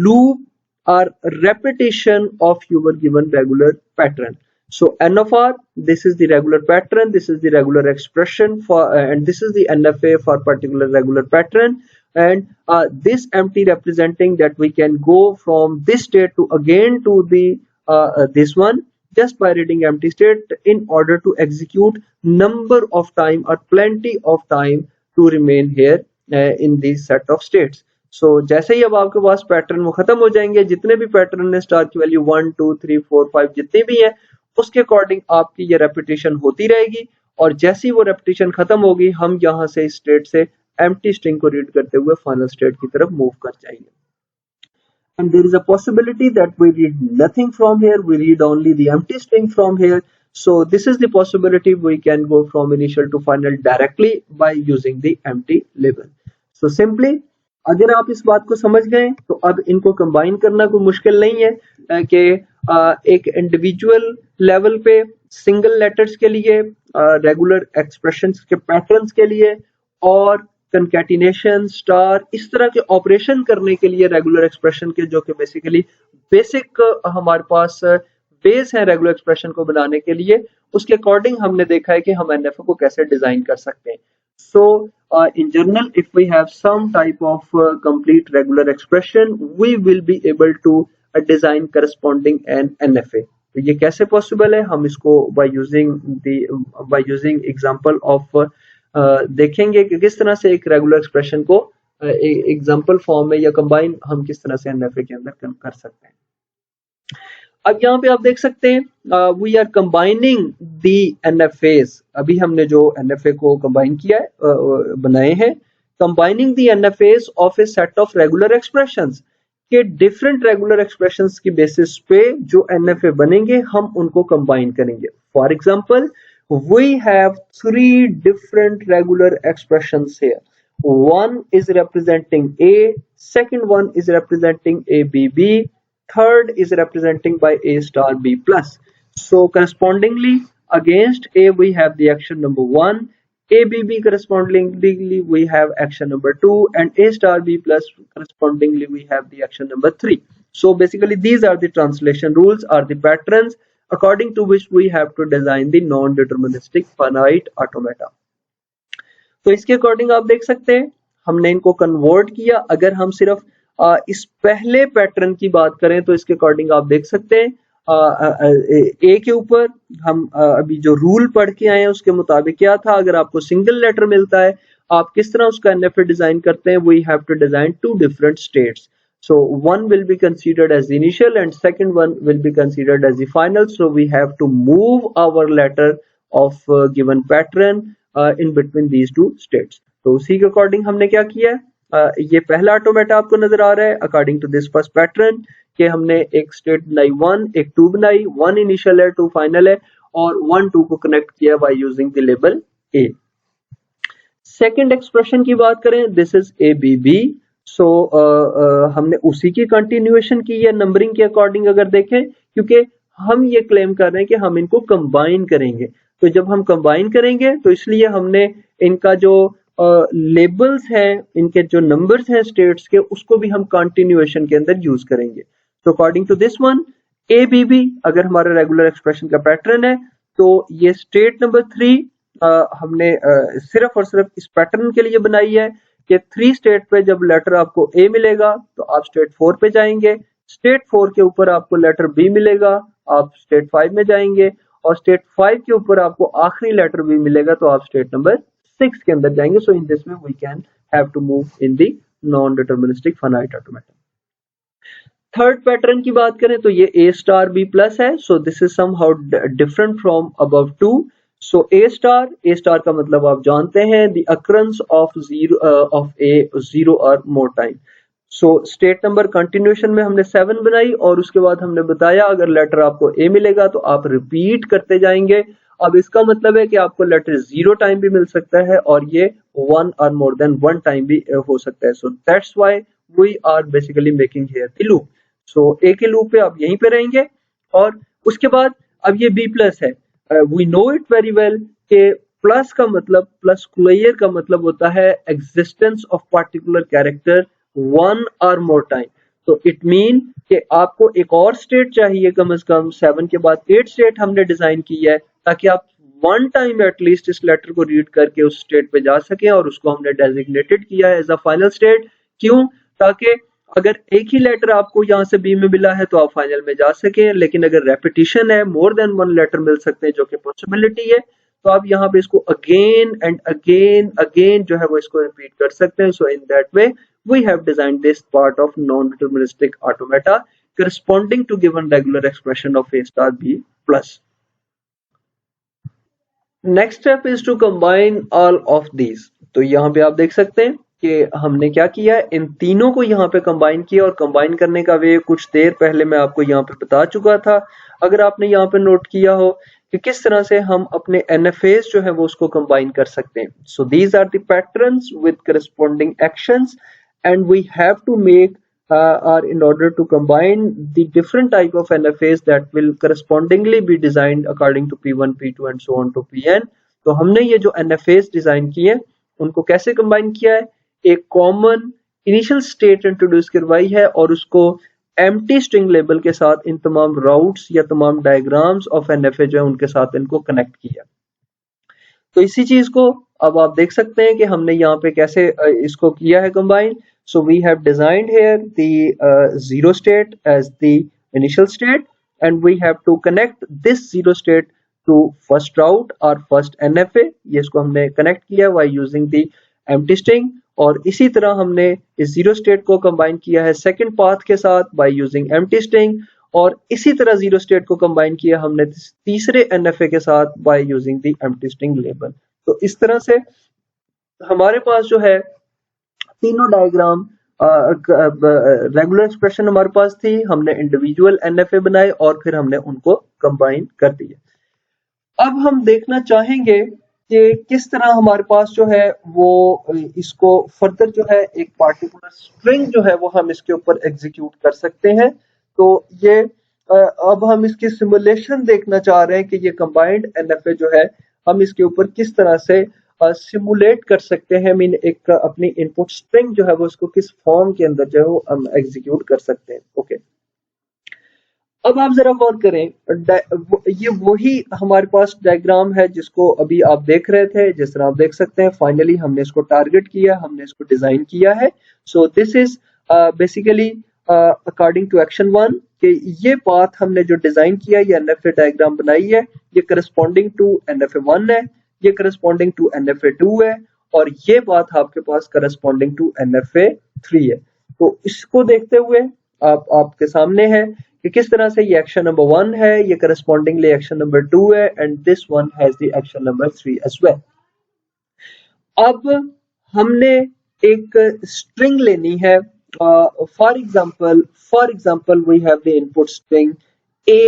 Speaker 1: loop or repetition of your given regular pattern. So n of R, this is the regular pattern, this is the regular expression for and this is the NFA for particular regular pattern, and this empty representing that we can go from this state to again to the this one just by reading empty state in order to execute number of time or plenty of time to remain here in this set of states. So जैसे ही अब आपके पास pattern वो खत्म हो जाएंगे, जितने भी pattern है स्टार की वैल्यू 1 2 3 4 5 जितने भी है उसके अकॉर्डिंग आपकी ये रेपिटेशन होती रहेगी, और जैसे ही वो रेपिटेशन खत्म होगी हम यहाँ से इस स्टेट से एम्प्टी स्ट्रिंग को रीड करते हुए फाइनल स्टेट की तरफ मूव कर जाएंगे। And there is a possibility that we read nothing from here, we read only the empty string from here. So this is the possibility we can go from initial to final directly by using the empty label. So simply अगर आप इस बात को समझ गए तो अब इनको कंबाइन करना कोई मुश्किल नहीं है कि एक इंडिविजुअल लेवल पे सिंगल लेटर्स के लिए, रेगुलर एक्सप्रेशंस के पैटर्न्स के लिए और कंकैटिनेशन स्टार इस तरह के ऑपरेशन करने के लिए रेगुलर एक्सप्रेशन के, जो कि बेसिकली बेसिक हमारे पास बेस है रेगुलर एक्सप्रेशन को बनाने के लिए, उसके अकॉर्डिंग हमने देखा है कि हम एनएफए को कैसे डिजाइन कर सकते हैं। सो in general, if we have some type of complete regular expression, we will be able to design corresponding an NFA. तो ये कैसे पॉसिबल है, हम इसको by using example of देखेंगे कि किस तरह से एक रेगुलर एक्सप्रेशन को एग्जाम्पल फॉर्म में या कंबाइन हम किस तरह से एनएफए के अंदर कर सकते हैं। अब यहाँ पे आप देख सकते हैं we are combining the NFAs. अभी हमने जो एनएफए को कंबाइन किया है, बनाए हैं, combining the NFS of A set of regular expressions के डिफरेंट रेगुलर एक्सप्रेशंस की बेसिस पे जो एनएफए बनेंगे हम उनको कंबाइन करेंगे। For example, we have three different regular expressions here. One is representing A, second one is representing ABB, third is representing by A star B plus. So correspondingly against A we have the action number 1, ABB correspondingly we have action number 2, and A star B plus correspondingly we have the action number 3. So basically these are the translation rules, are the patterns according to which we have to design the non-deterministic finite automata. तो इसके according आप देख सकते हैं हमने इनको convert किया। अगर हम सिर्फ इस पहले पैटर्न की बात करें तो इसके अकॉर्डिंग आप देख सकते हैं ए के ऊपर हम अभी जो रूल पढ़ के आए हैं उसके मुताबिक क्या था, अगर आपको सिंगल लेटर मिलता है आप किस तरह उसका एनएफए डिजाइन करते हैं, we have to design two different states. So one will be considered as the initial and second one will be considered as the final. So we have to move our letter of given pattern in between these two states. तो उसी के according हमने क्या किया है, ये पहला automata आपको नजर आ रहा है according to this first pattern कि हमने एक स्टेट बनाई 1, एक 2 बनाई, 1 इनिशियल है 2 फाइनल है और 1 2 को कनेक्ट किया by using the label A. Second expression की बात करें, this is A B B. So हमने उसी की कंटिन्यूएशन की है नंबरिंग के अकॉर्डिंग अगर देखें, क्योंकि हम ये क्लेम कर रहे हैं कि हम इनको कंबाइन करेंगे. तो जब हम कंबाइन करेंगे तो इसलिए हमने इनका जो लेबल्स हैं, इनके जो नंबर्स हैं स्टेट्स के, उसको भी हम कंटिन्यूएशन के अंदर यूज करेंगे. तो according to this one A B B अगर हमारा रेगुलर एक्सप्रेशन का पैटर्न है तो ये स्टेट नंबर 3 हमने सिर्फ और सिर्फ इस पैटर्न के लिए बनाई है कि 3 स्टेट पे जब लेटर आपको ए मिलेगा तो आप स्टेट 4 पे जाएंगे, स्टेट 4 के ऊपर आपको लेटर बी मिलेगा आप स्टेट 5 में जाएंगे और स्टेट 5 के ऊपर आपको आखिरी लेटर बी मिलेगा तो आप स्टेट नंबर 6 के अंदर जाएंगे. So in this way we can have to move in the non deterministic finite automata. Third pattern की बात करें तो ये ए स्टार बी प्लस है. So this is somehow different from above 2. So A star का मतलब आप जानते हैं the occurrence of A zero और मोर टाइम. सो स्टेट नंबर कंटिन्यूएशन में हमने 7 बनाई और उसके बाद हमने बताया अगर लेटर आपको ए मिलेगा तो आप रिपीट करते जाएंगे. अब इसका मतलब है कि आपको लेटर 0 टाइम भी मिल सकता है और ये 1 और मोर देन 1 टाइम भी हो सकता है. So that's why we are basically making here the loop. So A के लूप पे आप यहीं पे रहेंगे और उसके बाद अब ये बी प्लस है. We know it very well कि प्लस का मतलब, प्लस क्लियर का मतलब होता है एग्जिस्टेंस ऑफ पार्टिकुलर कैरेक्टर 1 और मोर टाइम. तो इट मीन कि आपको एक और स्टेट चाहिए कम से कम 7 के बाद 8 स्टेट हमने डिजाइन की है ताकि आप 1 टाइम एटलीस्ट इस लेटर को रीड करके उस स्टेट पे जा सकें और उसको हमने डेजिग्नेटेड किया है एज अ फाइनल स्टेट. क्यों? ताकि अगर एक ही लेटर आपको यहाँ से बी में मिला है तो आप फाइनल में जा सके, लेकिन अगर रेपिटेशन है मोर देन 1 लेटर मिल सकते हैं जो कि पॉसिबिलिटी है तो आप यहाँ पे इसको अगेन एंड अगेन अगेन जो है वो इसको रिपीट कर सकते हैं. So in that way we have designed this part of non deterministic automata corresponding to given regular expression of A star B plus. Next step is to combine all of these. तो यहाँ पे आप देख सकते हैं कि हमने क्या किया है, इन तीनों को यहाँ पे कंबाइन किया और कंबाइन करने का वे कुछ देर पहले मैं आपको यहाँ पे बता चुका था. अगर आपने यहाँ पे नोट किया हो कि किस तरह से हम अपने एनएफएस जो है वो उसको कंबाइन कर सकते हैं. So these are the patterns with corresponding actions and we have to make or in order to combine the different type of NFAs that will correspondingly be designed according to P1, P2 and so on to Pn. तो हमने ये जो NFAs design किए उनको कैसे combine किया है, एक कॉमन इनिशियल स्टेट इंट्रोड्यूस करवाई है और उसको एम्प्टी स्ट्रिंग लेबल के साथ इन तमाम राउट्स या तमाम डायग्राम्स ऑफ NFA जो है उनके साथ इनको कनेक्ट किया. तो इसी चीज को अब आप देख सकते हैं कि हमने यहाँ पे कैसे इसको किया है combine. So we have designed here the 0 state as the initial state and we have to connect this 0 state to first route or first NFA. ये इसको हमने connect किया by using the empty string और इसी तरह हमने इस 0 state को combine किया है second path के साथ by using empty string और इसी तरह 0 state को combine किया हमने तीसरे NFA के साथ by using the empty string label. तो इस तरह से हमारे पास जो है तीनों डायग्राम रेगुलर एक्सप्रेशन हमारे पास थी, हमने इंडिविजुअल एनएफए बनाए और फिर हमने उनको कंबाइन कर दिए. अब हम देखना चाहेंगे कि किस तरह हमारे पास जो है वो इसको फर्दर जो है एक पार्टिकुलर स्ट्रिंग जो है वो हम इसके ऊपर एग्जीक्यूट कर सकते हैं. तो ये अब हम इसकी सिमुलेशन देखना चाह रहे हैं कि ये कंबाइंड एनएफए जो है हम इसके ऊपर किस तरह से सिमुलेट कर सकते हैं, मीन एक अपनी इनपुट स्ट्रिंग जो है वो उसको किस फॉर्म के अंदर जो है वो हम एग्जीक्यूट कर सकते हैं। ओके, अब आप जरा गौर करें, ये वही हमारे पास डायग्राम है जिसको अभी आप देख रहे थे। जिस तरह आप देख सकते हैं फाइनली हमने इसको टारगेट किया, हमने इसको डिजाइन किया है। So this is basically according to action 1 कि ये पाथ हमने जो डिजाइन किया, ये एनएफए डायग्राम बनाई है, ये करस्पॉन्डिंग टू एनएफए 1 है, ये करस्पॉन्डिंग टू एनएफए 2 है, और ये पाथ आपके पास करस्पॉन्डिंग टू एनएफए 3 है। तो इसको देखते हुए आपके सामने है कि किस तरह से ये एक्शन नंबर 1 है, ये करस्पॉन्डिंगली एक्शन नंबर 2 है, and this one has the action number 3 as well. अब हमने एक स्ट्रिंग लेनी है। For example we have the input string A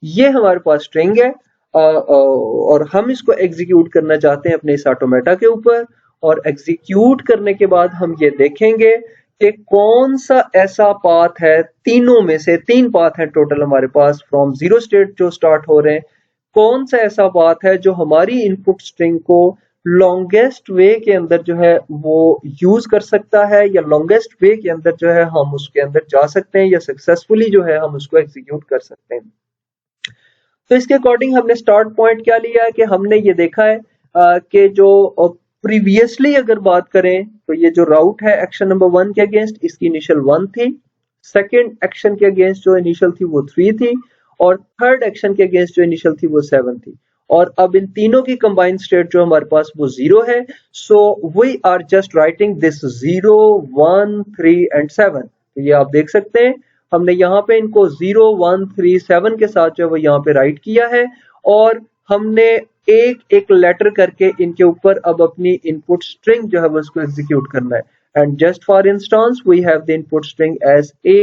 Speaker 1: ये हमारे पास स्ट्रिंग है, और हम इसको एग्जीक्यूट करना चाहते हैं अपने इस ऑटोमेटा के ऊपर। और एग्जीक्यूट करने के बाद हम ये देखेंगे कि कौन सा ऐसा पाथ है, तीनों में से 3 पाथ है टोटल हमारे पास फ्रॉम 0 स्टेट जो स्टार्ट हो रहे हैं, कौन सा ऐसा पाथ है जो हमारी इनपुट स्ट्रिंग को लॉन्गेस्ट वे के अंदर जो है वो यूज कर सकता है, या लॉन्गेस्ट वे के अंदर जो है हम उसके अंदर जा सकते हैं, या सक्सेसफुली जो है हम उसको एग्जीक्यूट कर सकते हैं। तो इसके अकॉर्डिंग हमने स्टार्ट पॉइंट क्या लिया है कि हमने ये देखा है कि जो प्रीवियसली अगर बात करें तो ये जो राउट है एक्शन नंबर 1 के अगेंस्ट, इसकी इनिशियल 1 थी, सेकंड एक्शन के अगेंस्ट जो इनिशियल थी वो 3 थी, और थर्ड एक्शन के अगेंस्ट जो इनिशियल थी वो 7 थी। और अब इन तीनों की कंबाइंड स्टेट जो हमारे पास वो 0 है। So we are just writing this 0 1 3 and 7। तो ये आप देख सकते हैं हमने यहाँ पे इनको 0 1 3 7 के साथ जो है वो यहाँ पे राइट किया है, और हमने एक एक लेटर करके इनके ऊपर अब अपनी इनपुट स्ट्रिंग जो है वो उसको एग्जीक्यूट करना है। And just for instance we have the input string as A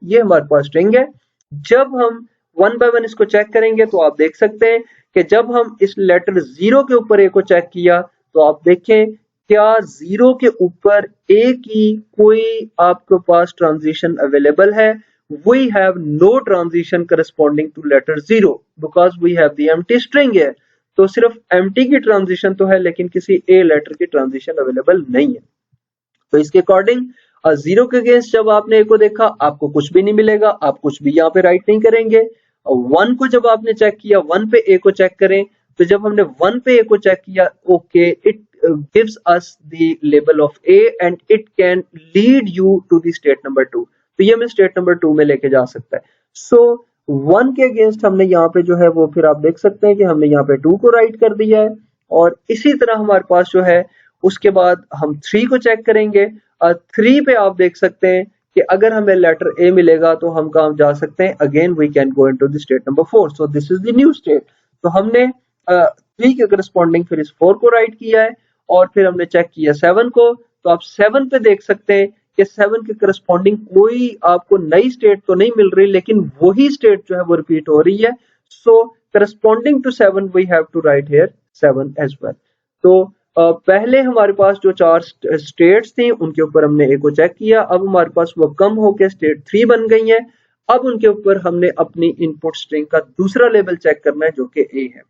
Speaker 1: ये हमारे पास स्ट्रिंग है। जब हम 1 बाय 1 इसको चेक करेंगे तो आप देख सकते हैं कि जब हम इस लेटर 0 के ऊपर A को चेक किया तो आप देखें क्या 0 के ऊपर A की कोई आपके पास ट्रांजिशन अवेलेबल है। We have no transition corresponding to letter 0 because we have the empty string here। तो सिर्फ empty की ट्रांजिशन तो है लेकिन किसी A लेटर की ट्रांजिशन अवेलेबल नहीं है। तो इसके अकॉर्डिंग 0 के अगेंस्ट जब आपने A को देखा आपको कुछ भी नहीं मिलेगा, आप कुछ भी यहाँ पे राइट नहीं करेंगे। 1 को जब आपने चेक किया, 1 पे A को चेक करें, तो जब हमने 1 पे A को चेक किया, okay it gives us the label of A and it can lead you to the state number 2। तो ये हमें स्टेट नंबर 2 में लेके जा सकता है। सो 1 के अगेंस्ट हमने यहाँ पे जो है वो फिर आप देख सकते हैं कि हमने यहाँ पे 2 को राइट कर दिया है, और इसी तरह हमारे पास जो है उसके बाद हम 3 को चेक करेंगे। 3 पे आप देख सकते हैं कि अगर हमें लेटर A मिलेगा तो हम कहाँ जा सकते हैं, again we can go into the state number 4। So this is the new state. तो हमने 3 के करस्पॉन्डिंग फिर इस 4 को राइट किया है, और फिर हमने चेक किया 7 को। तो आप 7 पे देख सकते हैं कि 7 के करस्पॉन्डिंग कोई आपको नई स्टेट तो नहीं मिल रही, लेकिन वही स्टेट जो है वो रिपीट हो रही है। So corresponding to 7 we have to write here 7 as well. तो पहले हमारे पास जो 4 स्टेट्स थी उनके ऊपर हमने A को चेक किया, अब हमारे पास वो कम होकर स्टेट 3 बन गई है। अब उनके ऊपर हमने अपनी इनपुट स्ट्रिंग का दूसरा लेवल चेक करना है जो कि A है।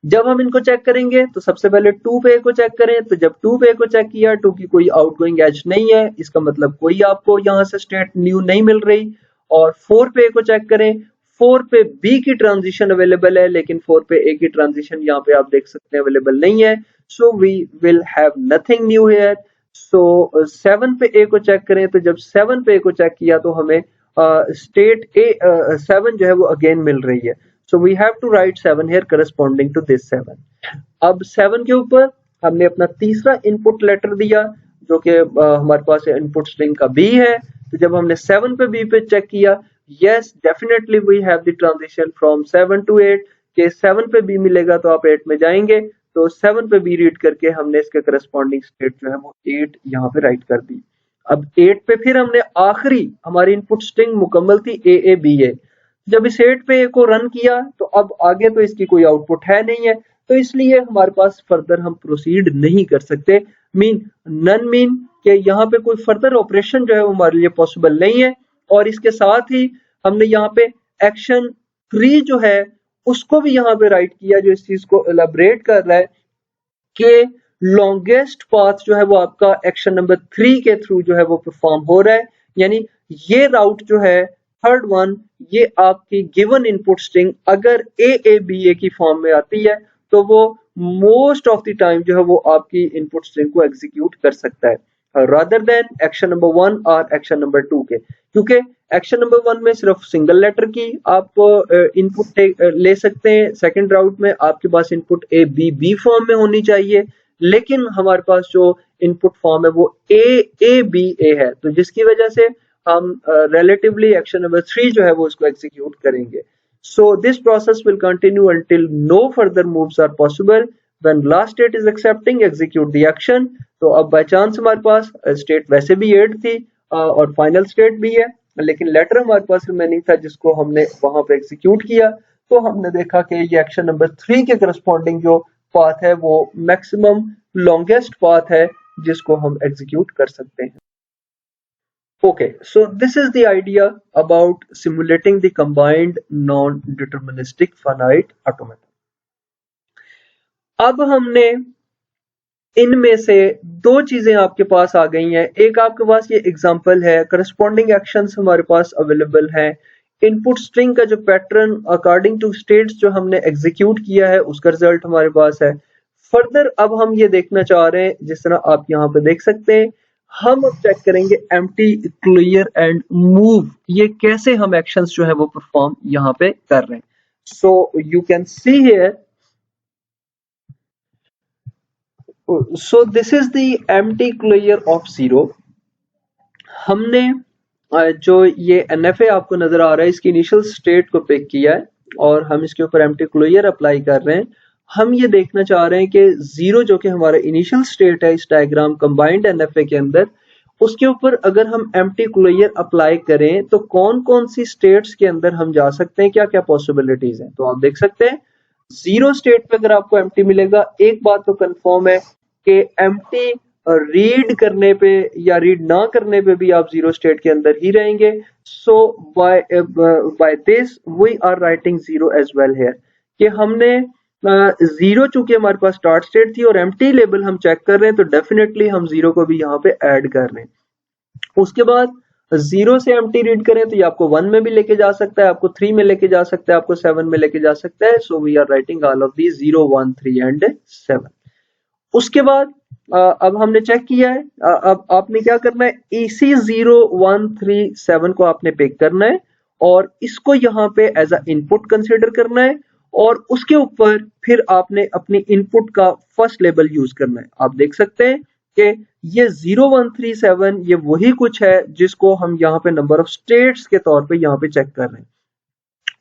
Speaker 1: जब हम इनको चेक करेंगे तो सबसे पहले 2 पे A को चेक करें। तो जब 2 पे A को चेक किया, 2 की कोई आउटगोइंग एज नहीं है, इसका मतलब कोई आपको यहाँ से स्टेट न्यू नहीं मिल रही। और 4 पे A को चेक करें, 4 पे B की ट्रांजिशन अवेलेबल है, लेकिन 4 पे A की ट्रांजिशन यहाँ पे आप देख सकते हैं अवेलेबल नहीं है। So we will have nothing new here. So 7 पे A को चेक करें, तो जब 7 पे A को चेक किया तो हमें स्टेट A 7 जो है वो अगेन मिल रही है। So we have to write 7 here corresponding to this 7। अब 7 के ऊपर हमने अपना तीसरा इनपुट लेटर दिया जो कि हमारे पास इनपुट स्ट्रिंग का B है। तो जब हमने 7 पे B पे चेक किया, yes definitely we have the transition from 7 to 8 के 7 पे B मिलेगा तो आप 8 में जाएंगे। तो 7 पे B रीड करके हमने इसके करस्पॉन्डिंग स्टेट जो है वो 8 यहाँ पे राइट कर दी। अब 8 पे फिर हमने आखिरी हमारी इनपुट स्ट्रिंग मुकम्मल थी A। जब इस 8 पे A को रन किया तो अब आगे तो इसकी कोई आउटपुट है नहीं है, तो इसलिए हमारे पास फर्दर हम प्रोसीड नहीं कर सकते। नन मीन कि यहाँ पे कोई फर्दर ऑपरेशन जो है वो हमारे लिए पॉसिबल नहीं है। और इसके साथ ही हमने यहाँ पे एक्शन 3 जो है उसको भी यहाँ पे राइट किया जो इस चीज को एलाबरेट कर रहा है कि लॉन्गेस्ट पाथ जो है वो आपका एक्शन नंबर 3 के थ्रू जो है वो परफॉर्म हो रहा है, यानी ये राउट जो है थर्ड वन, ये आपकी गिवन इनपुट स्ट्रिंग अगर ए की फॉर्म में आती है तो वो मोस्ट ऑफ द टाइम जो है वो आपकी इनपुट स्ट्रिंग को एग्जीक्यूट कर सकता है रादर देन एक्शन नंबर 1 और एक्शन नंबर 2 के, क्योंकि एक्शन नंबर 1 में सिर्फ सिंगल लेटर की आप इनपुट ले सकते हैं, सेकंड राउट में आपके पास इनपुट बी फॉर्म में होनी चाहिए, लेकिन हमारे पास जो इनपुट फॉर्म है वो ए है, तो जिसकी वजह से हम रिलेटिवली एक्शन नंबर 3 जो है वो उसको एग्जीक्यूट करेंगे। So this process will continue until no further moves are possible. When last state is accepting, execute the action. तो अब बाय चांस हमारे पास स्टेट वैसे भी 8 थी और फाइनल स्टेट भी है, लेकिन लेटर हमारे पास रिमेनिंग था जिसको हमने वहां पे एग्जीक्यूट किया, तो हमने देखा कि ये एक्शन नंबर 3 के करस्पॉन्डिंग जो पाथ है वो मैक्सिमम लॉन्गेस्ट पाथ है जिसको हम एग्जीक्यूट कर सकते हैं। Okay, so this is the idea about simulating the combined non-deterministic finite automata. अब हमने इनमें से दो चीजें आपके पास आ गई हैं, एक आपके पास ये एग्जांपल है, करस्पॉन्डिंग एक्शंस हमारे पास अवेलेबल हैं, इनपुट स्ट्रिंग का जो पैटर्न अकॉर्डिंग टू स्टेट्स जो हमने एग्जीक्यूट किया है उसका रिजल्ट हमारे पास है। फर्दर अब हम ये देखना चाह रहे हैं, जिस तरह आप यहाँ पे देख सकते हैं, हम अब चेक करेंगे एम्प्टी, क्लियर एंड मूव, ये कैसे हम एक्शंस जो है वो परफॉर्म यहाँ पे कर रहे हैं। सो you can see here, so this is the empty clear of 0। हमने जो ये NFA आपको नजर आ रहा है इसकी इनिशियल स्टेट को पिक किया है और हम इसके ऊपर एम्प्टी क्लियर अप्लाई कर रहे हैं। हम ये देखना चाह रहे हैं कि 0 जो कि हमारा इनिशियल स्टेट है इस डायग्राम कंबाइंड NFA के अंदर, उसके ऊपर अगर हम एम्प्टी क्लियर अप्लाई करें तो कौन कौन सी स्टेट्स के अंदर हम जा सकते हैं, क्या क्या पॉसिबिलिटीज हैं। तो आप देख सकते हैं 0 स्टेट पे अगर आपको एम्प्टी मिलेगा, एक बात तो कंफर्म है कि एम्प्टी रीड करने पे या रीड ना करने पे भी आप 0 स्टेट के अंदर ही रहेंगे। So by this we are writing 0 as well here, कि हमने 0 चूंकि हमारे पास स्टार्ट स्टेट थी और एम्प्टी लेवल हम चेक कर रहे हैं तो डेफिनेटली हम 0 को भी यहाँ पे ऐड कर रहे हैं। उसके बाद 0 से एम्प्टी रीड करें तो ये आपको 1 में भी लेके जा सकता है, आपको 3 में लेके जा सकता है, आपको 7 में लेके जा सकता है। So we are writing all of these 0, 1, 3 and 7। उसके बाद अब हमने चेक किया है, अब आपने क्या करना है, इसी 0, 1, 3, 7 को आपने पिक करना है और इसको यहाँ पे एज अ इनपुट कंसिडर करना है और उसके ऊपर फिर आपने अपनी इनपुट का फर्स्ट लेबल यूज करना है। आप देख सकते हैं कि ये 0, 1, 3, 7 ये वही कुछ है जिसको हम यहाँ पे नंबर ऑफ स्टेट्स के तौर पे यहाँ पे चेक कर रहे हैं।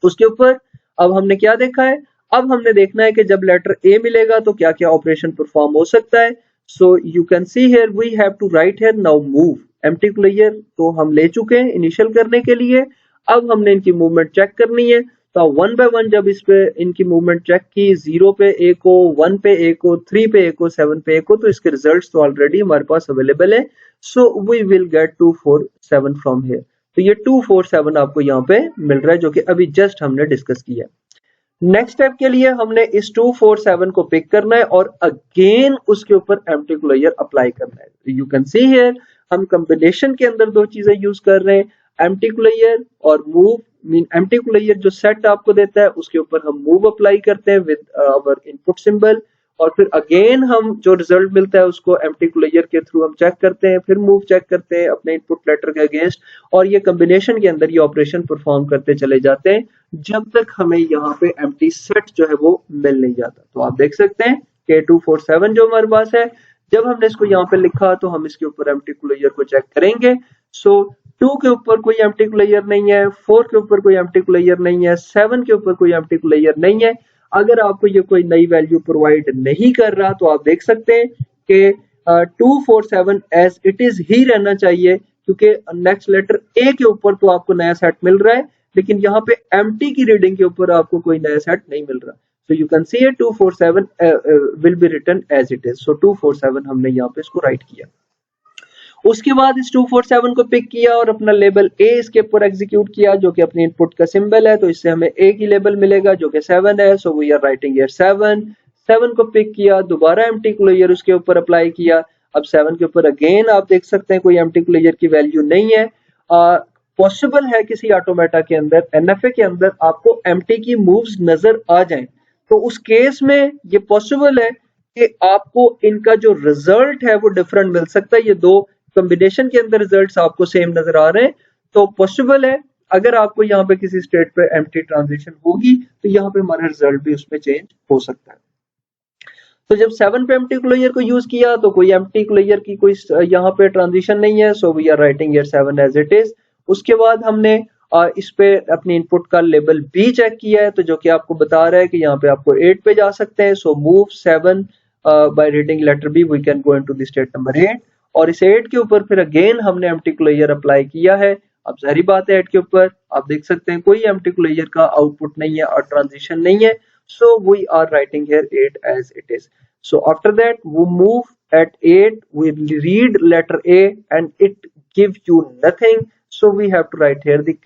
Speaker 1: उसके ऊपर अब हमने क्या देखा है, अब हमने देखना है कि जब लेटर ए मिलेगा तो क्या क्या ऑपरेशन परफॉर्म हो सकता है। So you can see here we have to write here now move. Empty clear तो हम ले चुके हैं इनिशियल करने के लिए, अब हमने इनकी मूवमेंट चेक करनी है। तो 1 बाय 1 जब इस पे इनकी मूवमेंट चेक की, 0 पे ए को, 1 पे ए को, 3 पे ए को, 7 पे ए को, तो इसके रिजल्ट्स तो ऑलरेडी हमारे पास अवेलेबल है। So we will get 2, 4, 7 from here. तो ये 2, 4, 7 आपको यहाँ पे मिल रहा है जो कि अभी जस्ट हमने डिस्कस किया। नेक्स्ट स्टेप के लिए हमने इस 2, 4, 7 को पिक करना है और अगेन उसके ऊपर एम्प्टी क्लियर अप्लाई करना है। तो यू कैन सी हियर हम कॉम्बिनेशन के अंदर दो चीजें यूज कर रहे हैं, एम्प्टी क्लियर और मूव। मीन एम्प्टी क्लियर जो सेट आपको देता है उसके ऊपर हम मूव अप्लाई करते हैं विद आवर इनपुट सिंबल और फिर अगेन हम जो रिजल्ट मिलता है उसको एम्प्टी क्लियर के थ्रू हम चेक करते हैं, फिर मूव चेक करते हैं अपने इनपुट लेटर के अगेंस्ट और ये कॉम्बिनेशन के अंदर ये ऑपरेशन परफॉर्म करते चले जाते हैं जब तक हमें यहाँ पे एम्प्टी सेट जो है वो मिल नहीं जाता। तो आप देख सकते हैं कि 2, 4, 7 जो हमारे पास है, जब हमने इसको यहाँ पे लिखा तो हम इसके ऊपर एम्प्टी क्लियर को चेक करेंगे। सो 2 के ऊपर कोई एम्प्टी क्लियर नहीं है, 4 के ऊपर कोई एम्प्टी क्लियर नहीं है, 7 के ऊपर कोई एम्प्टी क्लियर नहीं है। अगर आपको ये कोई नई वैल्यू प्रोवाइड नहीं कर रहा तो आप देख सकते हैं कि 2, 4, 7 एज इट इज ही रहना चाहिए, क्योंकि नेक्स्ट लेटर ए के ऊपर तो आपको नया सेट मिल रहा है लेकिन यहाँ पे एम्प्टी की रीडिंग के ऊपर आपको कोई नया सेट नहीं मिल रहा। So you can see 2, 4, 7 will be written as it is. So 2, 4, 7 हमने यहाँ पे इसको राइट किया। उसके बाद इस 247 को पिक किया और अपना लेबल ए इसके ऊपर एग्जीक्यूट किया जो कि अपने इनपुट का सिंबल है, तो इससे हमें ए की लेबल मिलेगा जो कि 7 है। So we are writing here 7 को पिक किया, दोबारा एम्प्टी क्लोजर उसके ऊपर अप्लाई किया। अब 7 के ऊपर अगेन आप देख सकते हैं कोई एम्प्टी क्लोजर की वैल्यू नहीं है। पॉसिबल है किसी ऑटोमेटा के अंदर, एनएफए के अंदर आपको एम्प्टी की मूव्स नजर आ जाएं, तो उस केस में ये पॉसिबल है कि आपको इनका जो रिजल्ट है वो डिफरेंट मिल सकता है। ये दो कॉम्बिनेशन के अंदर रिजल्ट्स आपको सेम नजर आ रहे हैं, तो पॉसिबल है अगर आपको यहाँ पे किसी स्टेट पे एम्प्टी ट्रांजिशन होगी तो यहाँ पे हमारा रिजल्ट भी उसमें चेंज हो सकता है। तो जब 7 पे एम्प्टी क्लोजर को यूज किया तो कोई एम्प्टी क्लोजर की कोई यहाँ पे ट्रांजिशन नहीं है, so we are writing here 7 as it is. उसके बाद हमने इस पे अपने इनपुट का लेबल बी चेक किया है, तो जो कि आपको बता रहा है कि यहाँ पे आपको 8 पे जा सकते हैं। So move 7 by reading letter B we can go into the state number 8, और इस 8 के ऊपर फिर अगेन हमने एम्प्टी क्लोजर अप्लाई किया है। अब जाहिर बात है 8 के ऊपर आप देख सकते हैं कोई एम्प्टी क्लोजर का आउटपुट नहीं है और ट्रांजिशन नहीं है, so we are writing here 8 as it is. So after that we move at 8, we read letter A and it gives you nothing, so we have to write here the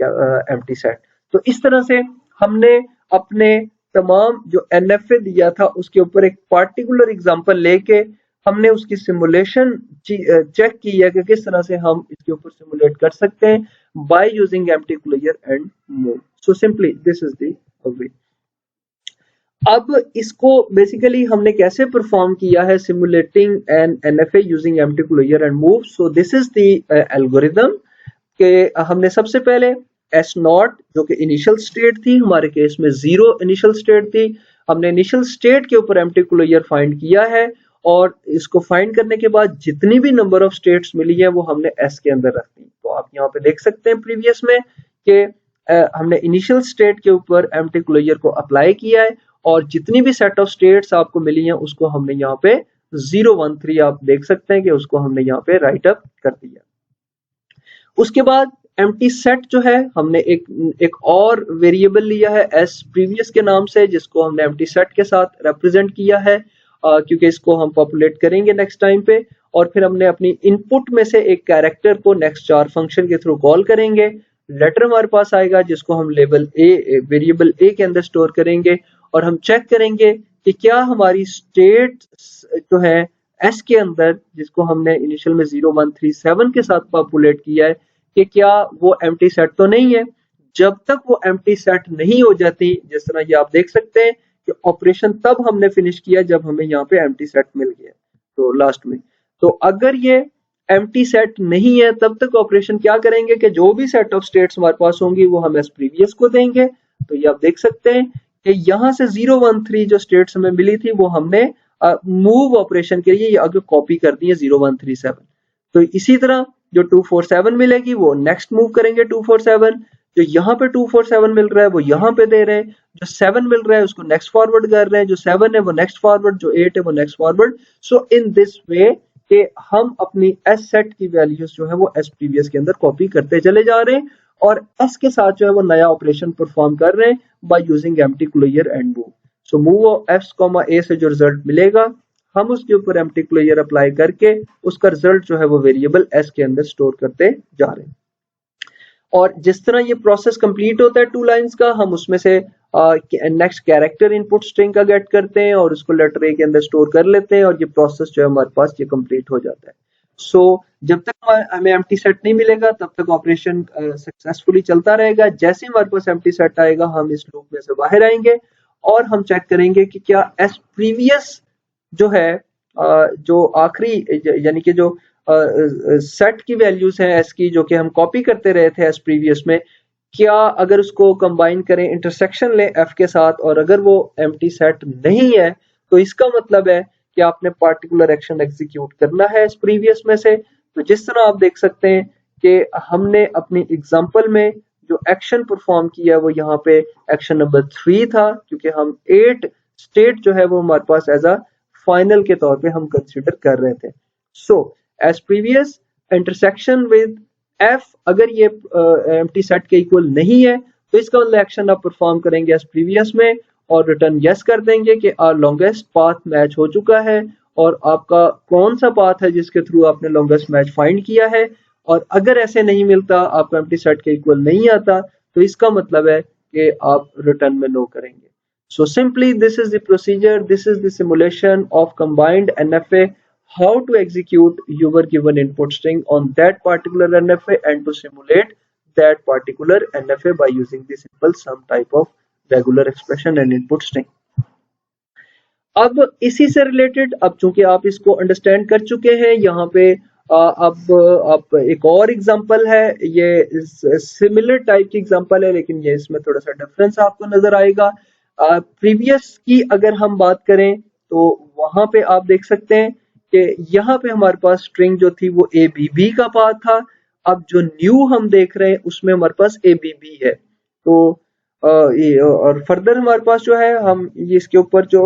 Speaker 1: empty set। तो इस तरह से हमने अपने तमाम जो NFA दिया था उसके ऊपर एक पार्टिकुलर एग्जांपल लेके हमने उसकी सिमुलेशन चेक की है कि किस तरह से हम इसके ऊपर सिमुलेट कर सकते हैं by using empty closure and move. So simply this is the way. अब इसको बेसिकली हमने कैसे परफॉर्म किया है, simulating an NFA using empty closure and move. So this is the algorithm के हमने सबसे पहले एस नॉट जो कि इनिशियल स्टेट थी, हमारे केस में 0 इनिशियल स्टेट थी, हमने इनिशियल स्टेट के ऊपर एम्प्टी क्लोजर फाइंड किया है और इसको फाइंड करने के बाद जितनी भी नंबर ऑफ स्टेट्स मिली है वो हमने एस के अंदर रख दी। तो आप यहाँ पे देख सकते हैं प्रीवियस में कि हमने इनिशियल स्टेट के ऊपर एम्प्टी क्लोजर को अप्लाई किया है और जितनी भी सेट ऑफ स्टेट्स आपको मिली हैं उसको हमने यहाँ पे 0 1 3 आप देख सकते हैं कि उसको हमने यहाँ पे राइट अप कर दिया। उसके बाद एम्प्टी सेट जो है हमने एक और वेरिएबल लिया है एस प्रीवियस के नाम से, जिसको हमने एम्प्टी सेट के साथ रिप्रेजेंट किया है क्योंकि इसको हम पॉपुलेट करेंगे नेक्स्ट टाइम पे। और फिर हमने अपनी इनपुट में से एक कैरेक्टर को नेक्स्ट जार फंक्शन के थ्रू कॉल करेंगे, लेटर हमारे पास आएगा जिसको हम लेबल ए वेरिएबल ए के अंदर स्टोर करेंगे और हम चेक करेंगे कि क्या हमारी स्टेट जो है एस के अंदर जिसको हमने इनिशियल में 0 1 3 7 के साथ पॉपुलेट किया है कि क्या वो एम्प्टी सेट तो नहीं है। जब तक वो एम्प्टी सेट नहीं हो जाती, जिस तरह ये आप देख सकते हैं कि ऑपरेशन तब हमने फिनिश किया जब हमें यहाँ पे एम्प्टी सेट मिल गया तो लास्ट में। तो अगर ये एम्प्टी सेट नहीं है तब तक ऑपरेशन क्या करेंगे कि जो भी सेट ऑफ स्टेट्स हमारे पास होंगी वो हम एस प्रीवियस को देंगे। तो ये आप देख सकते हैं कि यहाँ से 0 1 3 जो स्टेट्स हमें मिली थी वो हमने मूव ऑपरेशन के लिए आगे कॉपी कर दी है 0 1 3 7। तो इसी तरह जो 2 4 7 मिलेगी वो नेक्स्ट मूव करेंगे 2 4 7, जो यहाँ पे 2 4 7 मिल रहा है वो यहाँ पे दे रहे हैं, जो 7 मिल रहा है उसको नेक्स्ट फॉरवर्ड कर रहे हैं, जो 7 है वो नेक्स्ट फॉरवर्ड, जो 8 है वो next forward. So in this वे कि हम अपनी एस सेट की वैल्यूज जो है वो एस प्रीवियस के अंदर कॉपी करते चले जा रहे हैं और एस के साथ जो है वो नया ऑपरेशन परफॉर्म कर रहे हैं by using empty closure and move. So move S comma A से जो रिजल्ट मिलेगा हम उसके ऊपर एम्प्टी क्लोजर अप्लाई करके उसका रिजल्ट जो है वो वेरिएबल एस के अंदर स्टोर करते जा रहे हैं। और जिस तरह ये प्रोसेस कंप्लीट होता है 2 लाइंस का, हम उसमें से नेक्स्ट कैरेक्टर इनपुट स्ट्रिंग का गेट करते हैं और उसको लेटर ए के अंदर स्टोर कर लेते हैं और ये प्रोसेस जो है हमारे पास ये कंप्लीट हो जाता है। सो जब तक हमें एम्प्टी सेट नहीं मिलेगा तब तक ऑपरेशन सक्सेसफुली चलता रहेगा। जैसे ही हमारे पास एम्प्टी सेट आएगा हम इस लूप में से बाहर आएंगे और हम चेक करेंगे कि क्या एस प्रीवियस जो है जो आखिरी यानी कि जो सेट की वैल्यूज हैं एस की जो कि हम कॉपी करते रहे थे एस प्रीवियस में, क्या अगर उसको कंबाइन करें इंटरसेक्शन लें एफ के साथ और अगर वो एम्प्टी सेट नहीं है तो इसका मतलब है कि आपने पार्टिकुलर एक्शन एग्जीक्यूट करना है इस प्रीवियस में से। तो जिस तरह आप देख सकते हैं कि हमने अपनी एग्जांपल में जो एक्शन परफॉर्म किया वो यहाँ पे एक्शन नंबर 3 था क्योंकि हम 8 स्टेट जो है वो हमारे पास एज अ फाइनल के तौर पे हम कंसीडर कर रहे थे। So as previous intersection with F अगर ये एम्प्टी सेट के इक्वल नहीं है तो इसका मतलब एक्शन आप परफॉर्म करेंगे एज प्रीवियस में और रिटर्न यस कर देंगे कि आवर लॉन्गेस्ट पाथ मैच हो चुका है और आपका कौन सा पाथ है जिसके थ्रू आपने लॉन्गेस्ट मैच फाइंड किया है, और अगर ऐसे नहीं मिलता, आपका एम्प्टी सेट के इक्वल नहीं आता, तो इसका मतलब है कि आप रिटर्न में नो करेंगे। So simply this is the procedure, this is the simulation of combined NFA, how to execute your given input string on that particular NFA and to simulate that particular NFA by using the simple sum type of regular expression and input string. अब इसी से related, अब चूंकि आप इसको understand कर चुके हैं, यहाँ पे अब आप एक और एग्जांपल है, ये सिमिलर टाइप की एग्जांपल है लेकिन ये इसमें थोड़ा सा डिफरेंस आपको नजर आएगा। प्रीवियस की अगर हम बात करें तो वहां पे आप देख सकते हैं कि यहाँ पे हमारे पास स्ट्रिंग जो थी वो ABB का पाथ था। अब जो न्यू हम देख रहे हैं उसमें हमारे पास ABB है, तो और फर्दर हमारे पास जो है हम ये इसके ऊपर जो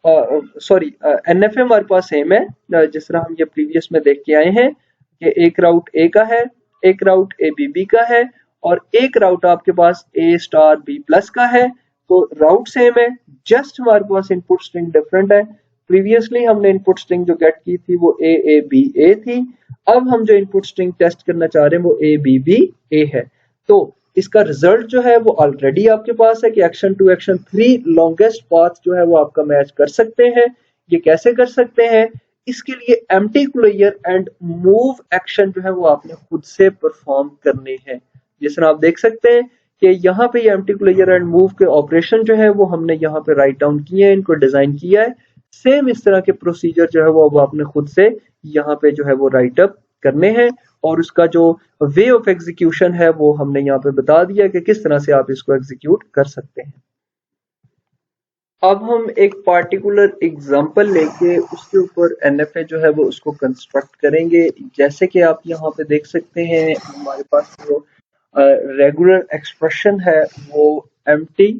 Speaker 1: सॉरी NFA हमारे पास सेम है, जिस तरह हम ये प्रीवियस में देख के आए हैं कि एक राउट A का है, एक राउट ABB का है और एक राउट आपके पास A स्टार B प्लस का है। तो राउट सेम है, जस्ट हमारे पास इनपुट स्ट्रिंग डिफरेंट है। प्रीवियसली हमने इनपुट स्ट्रिंग जो गेट की थी वो AABA थी, अब हम जो इनपुट स्ट्रिंग टेस्ट करना चाह रहे हैं वो ABBA है। तो इसका रिजल्ट जो है वो ऑलरेडी आपके पास है कि एक्शन 2 एक्शन 3 लॉन्गेस्ट पाथ जो है वो आपका मैच कर सकते हैं। ये कैसे कर सकते हैं, इसके लिए empty clear and move action जो है वो आपने खुद से परफॉर्म करने हैं। जिस तरह आप देख सकते हैं कि यहाँ पे ये एम्प्टी क्लियर एंड मूव के ऑपरेशन जो है वो हमने यहाँ पे राइट डाउन किए हैं, इनको डिजाइन किया है। सेम इस तरह के प्रोसीजर जो है वो अब आपने खुद से यहाँ पे जो है वो राइट अप करने हैं, और उसका जो वे ऑफ एग्जीक्यूशन है वो हमने यहाँ पे बता दिया कि किस तरह से आप इसको एग्जीक्यूट कर सकते हैं। अब हम एक पार्टिकुलर एग्जांपल लेके उसके ऊपर NFA जो है वो उसको कंस्ट्रक्ट करेंगे। जैसे कि आप यहाँ पे देख सकते हैं हमारे पास जो रेगुलर एक्सप्रेशन है वो एम्प्टी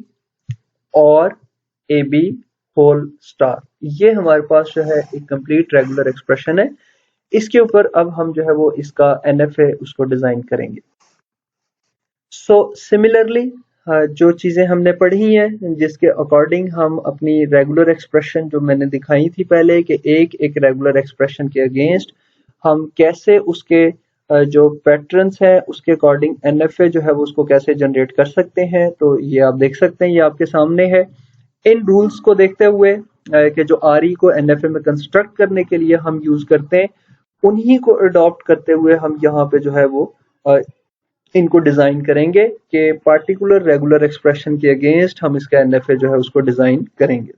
Speaker 1: और AB होल स्टार, ये हमारे पास जो है एक कंप्लीट रेगुलर एक्सप्रेशन है। इसके ऊपर अब हम जो है वो इसका NFA उसको डिजाइन करेंगे। सो सिमिलरली जो चीजें हमने पढ़ी हैं जिसके अकॉर्डिंग हम अपनी रेगुलर एक्सप्रेशन जो मैंने दिखाई थी पहले कि एक रेगुलर एक्सप्रेशन के अगेंस्ट हम कैसे उसके जो पैटर्न्स हैं उसके अकॉर्डिंग NFA जो है वो उसको कैसे जनरेट कर सकते हैं। तो ये आप देख सकते हैं, ये आपके सामने है। इन रूल्स को देखते हुए कि जो RE को NFA में कंस्ट्रक्ट करने के लिए हम यूज करते हैं, उन्हीं को अडॉप्ट करते हुए हम यहाँ पे जो है वो इनको डिजाइन करेंगे कि पार्टिकुलर रेगुलर एक्सप्रेशन के अगेंस्ट हम इसका NFA जो है उसको डिजाइन करेंगे।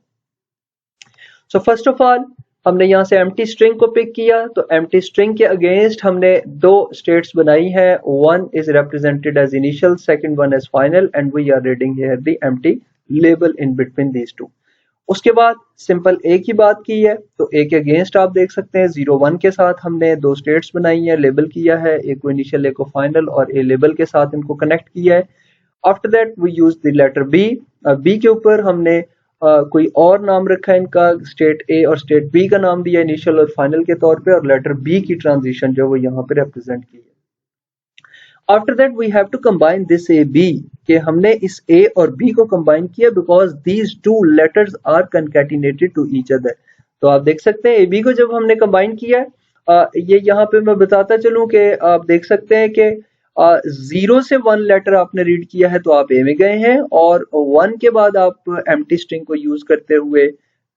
Speaker 1: सो फर्स्ट ऑफ ऑल हमने यहाँ से एम्प्टी स्ट्रिंग को पिक किया, तो एम्प्टी स्ट्रिंग के अगेंस्ट हमने दो स्टेट्स बनाई है, one is represented as initial, second one as final, and we are reading here the empty label in between these two. उसके बाद सिंपल ए की बात की है, तो ए के अगेंस्ट आप देख सकते हैं 0 1 के साथ हमने दो स्टेट्स बनाई है, लेबल किया है, एक को इनिशियल एक को फाइनल, और ए लेबल के साथ इनको कनेक्ट किया है। After that we use the letter B, B के ऊपर हमने कोई और नाम रखा है इनका, स्टेट ए और स्टेट बी का नाम दिया इनिशियल और फाइनल के तौर पे, और लेटर बी की ट्रांजिशन जो वो यहाँ पे रिप्रेजेंट की है। After that we have to combine this A B, कि हमने इस ए और बी को कंबाइन किया because these two letters are concatenated to each other. तो आप देख सकते हैं ए बी को जब हमने कंबाइन किया, ये यहाँ पे मैं बताता चलूं कि आप देख सकते हैं कि 0 से 1 लेटर आपने रीड किया है तो आप ए में गए हैं, और 1 के बाद आप एम्प्टी स्ट्रिंग को यूज करते हुए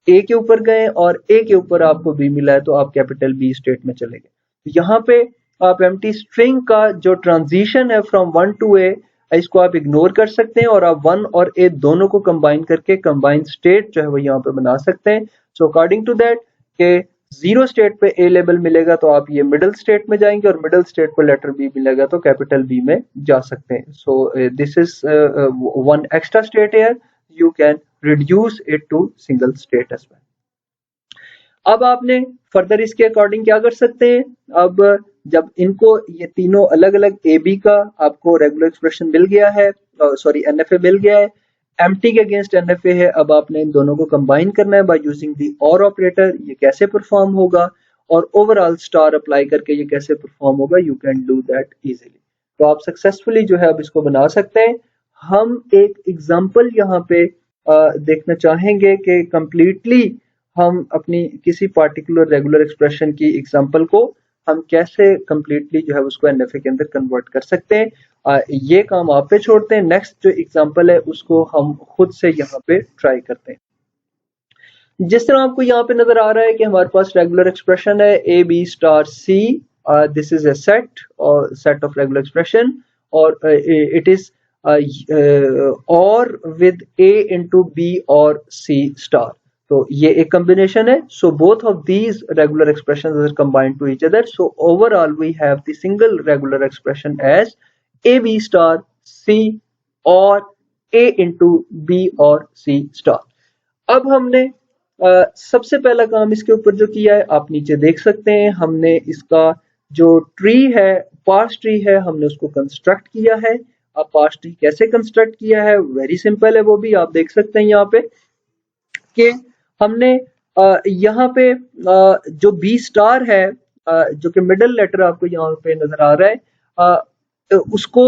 Speaker 1: ए के ऊपर गए, और ए के ऊपर आपको बी मिला है तो आप कैपिटल बी स्टेट में चले गए। यहाँ पे आप एम्प्टी स्ट्रिंग का जो ट्रांजिशन है फ्रॉम 1 टू ए, इसको आप इग्नोर कर सकते हैं और आप 1 और ए दोनों को कंबाइन करके कंबाइन स्टेट जो है वो यहाँ पे बना सकते हैं। सो अकॉर्डिंग टू दैट के 0 स्टेट पे ए लेबल मिलेगा तो आप ये मिडिल स्टेट में जाएंगे, और मिडिल स्टेट पे लेटर बी मिलेगा तो कैपिटल बी में जा सकते हैं। So this is one extra state here, you can reduce it to single state as well. अब आपने फर्दर इसके अकॉर्डिंग क्या कर सकते हैं, अब जब इनको ये तीनों अलग अलग ए बी का आपको रेगुलर एक्सप्रेशन मिल गया है, सॉरी NFA मिल गया है, एम्प्टी के अगेंस्ट NFA है, अब आपने इन दोनों को कंबाइन करना है बाय यूजिंग दी और ऑपरेटर। ये कैसे परफॉर्म होगा और ओवरऑल स्टार अप्लाई करके ये कैसे परफॉर्म होगा, you can do that easily. तो आप सक्सेसफुली जो है अब इसको बना सकते हैं। हम एक एग्जांपल यहाँ पे देखना चाहेंगे कि कंप्लीटली हम अपनी किसी पार्टिकुलर रेगुलर एक्सप्रेशन की एग्जांपल को हम कैसे कंप्लीटली जो है उसको एनएफए के अंदर कन्वर्ट कर सकते हैं, ये काम आप पे छोड़ते हैं। नेक्स्ट जो एग्जांपल है उसको हम खुद से यहाँ पे ट्राई करते हैं। जिस तरह आपको यहाँ पे नजर आ रहा है कि हमारे पास रेगुलर एक्सप्रेशन है A B star C, this is a set और सेट ऑफ रेगुलर एक्सप्रेशन, और इट इज और विद ए इंटू बी और सी स्टार। तो ये एक कॉम्बिनेशन है। So both of these regular expressions are combined to each other, so overall we have the single regular expression as A B star C और A into B और C star. अब हमने सबसे पहला काम इसके ऊपर जो किया है आप नीचे देख सकते हैं, हमने इसका जो ट्री है, पार्स ट्री है, हमने उसको कंस्ट्रक्ट किया है। अब पार्स ट्री कैसे कंस्ट्रक्ट किया है, वेरी सिंपल है, वो भी आप देख सकते हैं यहाँ पे कि हमने यहाँ पे जो बी स्टार है, जो कि मिडिल लेटर आपको यहाँ पे नजर आ रहा है, उसको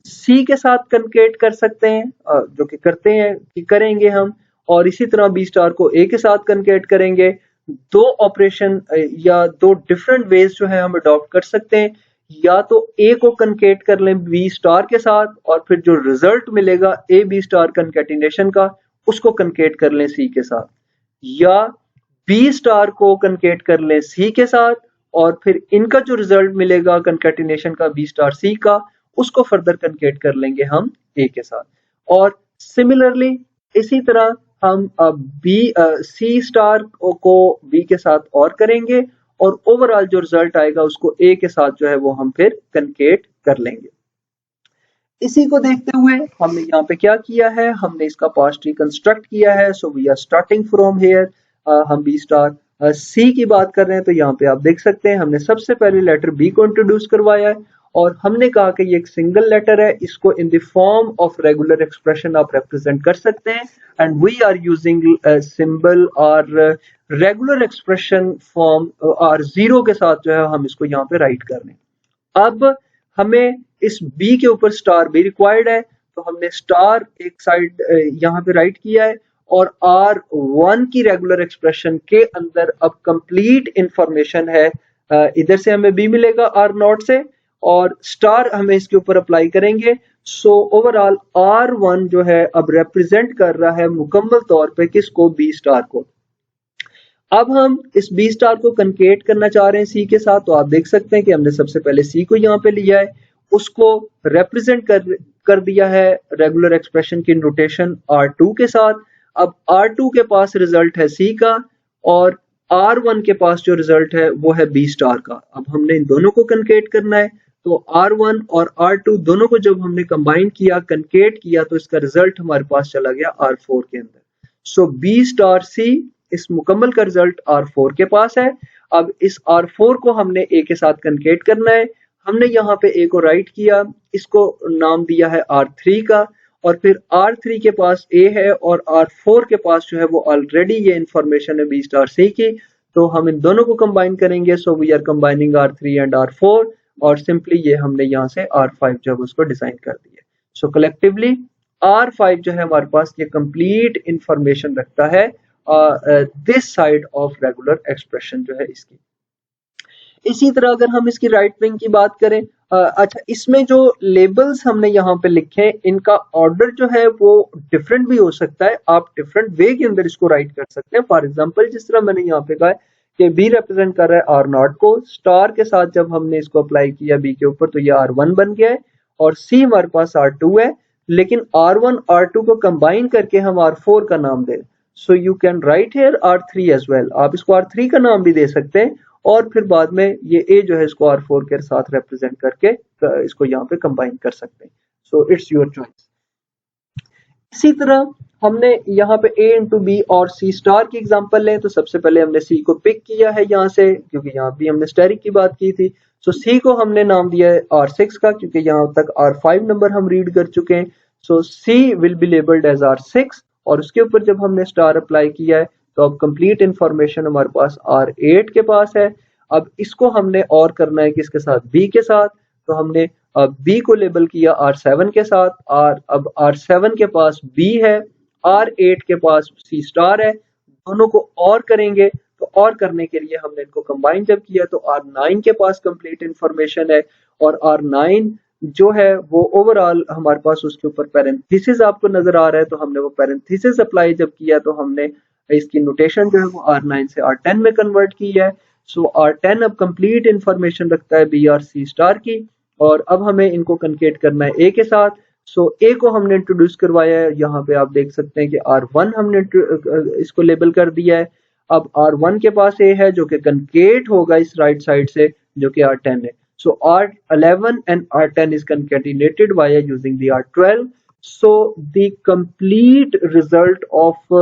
Speaker 1: सी के साथ कनकेट कर सकते हैं, जो कि करते हैं कि करेंगे हम, और इसी तरह बी स्टार को ए के साथ कनकेट करेंगे। दो ऑपरेशन या दो डिफरेंट वेज जो है हम अडॉप्ट कर सकते हैं, या तो ए को कनकेट कर लें बी स्टार के साथ और फिर जो रिजल्ट मिलेगा ए बी स्टार कनकेटिनेशन का उसको कनकेट कर लें सी के साथ, या बी स्टार को कनकेट कर लें सी के साथ और फिर इनका जो रिजल्ट मिलेगा कनकेटिनेशन का बी स्टार सी का उसको फर्दर कनकेट कर लेंगे हम ए के साथ। और सिमिलरली इसी तरह हम बी सी स्टार को बी के साथ और करेंगे और ओवरऑल जो रिजल्ट आएगा उसको ए के साथ जो है वो हम फिर कनकेट कर लेंगे। इसी को देखते हुए हमने यहाँ पे क्या किया है, हमने इसका पार्स ट्री कंस्ट्रक्ट किया है। So we are starting from here, हम बी स्टार सी की बात कर रहे हैं, तो यहाँ पे आप देख सकते हैं हमने सबसे पहले लेटर बी को इंट्रोड्यूस करवाया है और हमने कहा कि ये एक सिंगल लेटर है, इसको in the form of regular expression आप रिप्रेजेंट कर सकते हैं, and we are using symbol और रेगुलर एक्सप्रेशन फॉर्म और जीरो के साथ जो है हम इसको यहाँ पे राइट कर रहे हैं। अब हमें इस बी के ऊपर स्टार भी रिक्वायर्ड है, तो हमने स्टार एक साइड यहाँ पे राइट किया है और R1 की रेगुलर एक्सप्रेशन के अंदर अब कंप्लीट इंफॉर्मेशन है। इधर से हमें बी मिलेगा R0 से और स्टार हमें इसके ऊपर अप्लाई करेंगे। सो ओवरऑल R1 जो है अब रिप्रेजेंट कर रहा है मुकम्मल तौर पे किसको, बी स्टार को। अब हम इस बी स्टार को कनकेट करना चाह रहे हैं सी के साथ, तो आप देख सकते हैं कि हमने सबसे पहले सी को यहाँ पे लिया है, उसको रिप्रेजेंट कर दिया है रेगुलर एक्सप्रेशन की नोटेशन R2 के साथ। अब R2 के पास रिजल्ट है सी का और R1 के पास जो रिजल्ट है वो है बी स्टार का। अब हमने इन दोनों को कनकेट करना है, तो R1 और R2 दोनों को जब हमने कंबाइन किया, कनकेट किया, तो इसका रिजल्ट हमारे पास चला गया R4 के अंदर। सो बी स्टार सी इस मुकम्मल का रिजल्ट R4 के पास है। अब इस R4 को हमने A के साथ कनकेट करना है, हमने यहाँ पे A को राइट किया, इसको नाम दिया है R3 का, और फिर R3 के पास A है और R4 के पास जो है वो ऑलरेडी ये इंफॉर्मेशन है B स्टार C की, तो हम इन दोनों को कंबाइन करेंगे। So we are combining R3 and R4 और सिंपली ये हमने यहाँ से R5 जो है उसको डिजाइन कर दिया। सो कलेक्टिवली R5 जो है हमारे पास ये कंप्लीट इंफॉर्मेशन रखता है this side of regular expression जो है इसकी। इसी तरह अगर हम इसकी राइट विंग की बात करें, अच्छा इसमें जो लेबल्स हमने यहाँ पे लिखे हैं इनका ऑर्डर जो है वो डिफरेंट भी हो सकता है, आप डिफरेंट वे के अंदर इसको राइट कर सकते हैं। फॉर एग्जांपल जिस तरह मैंने यहाँ पे कहा है कि बी रिप्रेजेंट कर रहा है R0 को, स्टार के साथ जब हमने इसको अप्लाई किया बी के ऊपर तो ये R1 बन गया है और सी हमारे पास R2 है, लेकिन R1 R2 को कंबाइन करके हम R4 का नाम दें। So you can write here R3 as well, आप इसको R3 का नाम भी दे सकते हैं और फिर बाद में ये A जो है इसको R4 के साथ रिप्रेजेंट करके इसको यहाँ पे कंबाइन कर सकते हैं। So it's your choice. इसी तरह हमने यहाँ पे A इंटू बी और C स्टार की एग्जांपल लें, तो सबसे पहले हमने C को पिक किया है यहाँ से, क्योंकि यहाँ भी हमने स्टेरिक की बात की थी। सो C को हमने नाम दिया है R6 का, क्योंकि यहाँ तक R5 नंबर हम रीड कर चुके हैं। So C will be labelled as R6 और उसके ऊपर जब हमने स्टार अप्लाई किया है तो अब कंप्लीट इंफॉर्मेशन हमारे पास R8 के पास है। अब इसको हमने और करना है किसके साथ, B के साथ, तो हमने B को लेबल किया R7 के साथ। अब R7 के पास B है, R8 के पास C स्टार है, दोनों को और करेंगे, तो और करने के लिए हमने इनको कंबाइन जब किया तो R9 के पास कंप्लीट इंफॉर्मेशन है, और R9 जो है वो ओवरऑल हमारे पास उसके ऊपर पैरेंथेसिस आपको नजर आ रहा है, तो हमने वो पैरेंथेसिस अप्लाई जब किया तो हमने इसकी नोटेशन जो है वो R9 से R10 में कन्वर्ट की है। सो R10 अब कंप्लीट इंफॉर्मेशन रखता है B और C स्टार की, और अब हमें इनको कनकेट करना है A के साथ। सो A को हमने इंट्रोड्यूस करवाया है, यहाँ पे आप देख सकते हैं कि R1 हमने इसको लेबल कर दिया है। अब R1 के पास A है जो कि कनकेट होगा इस राइट साइड से, जो कि R10 है। So R11 and R10 is concatenated via using the R12. So the complete result of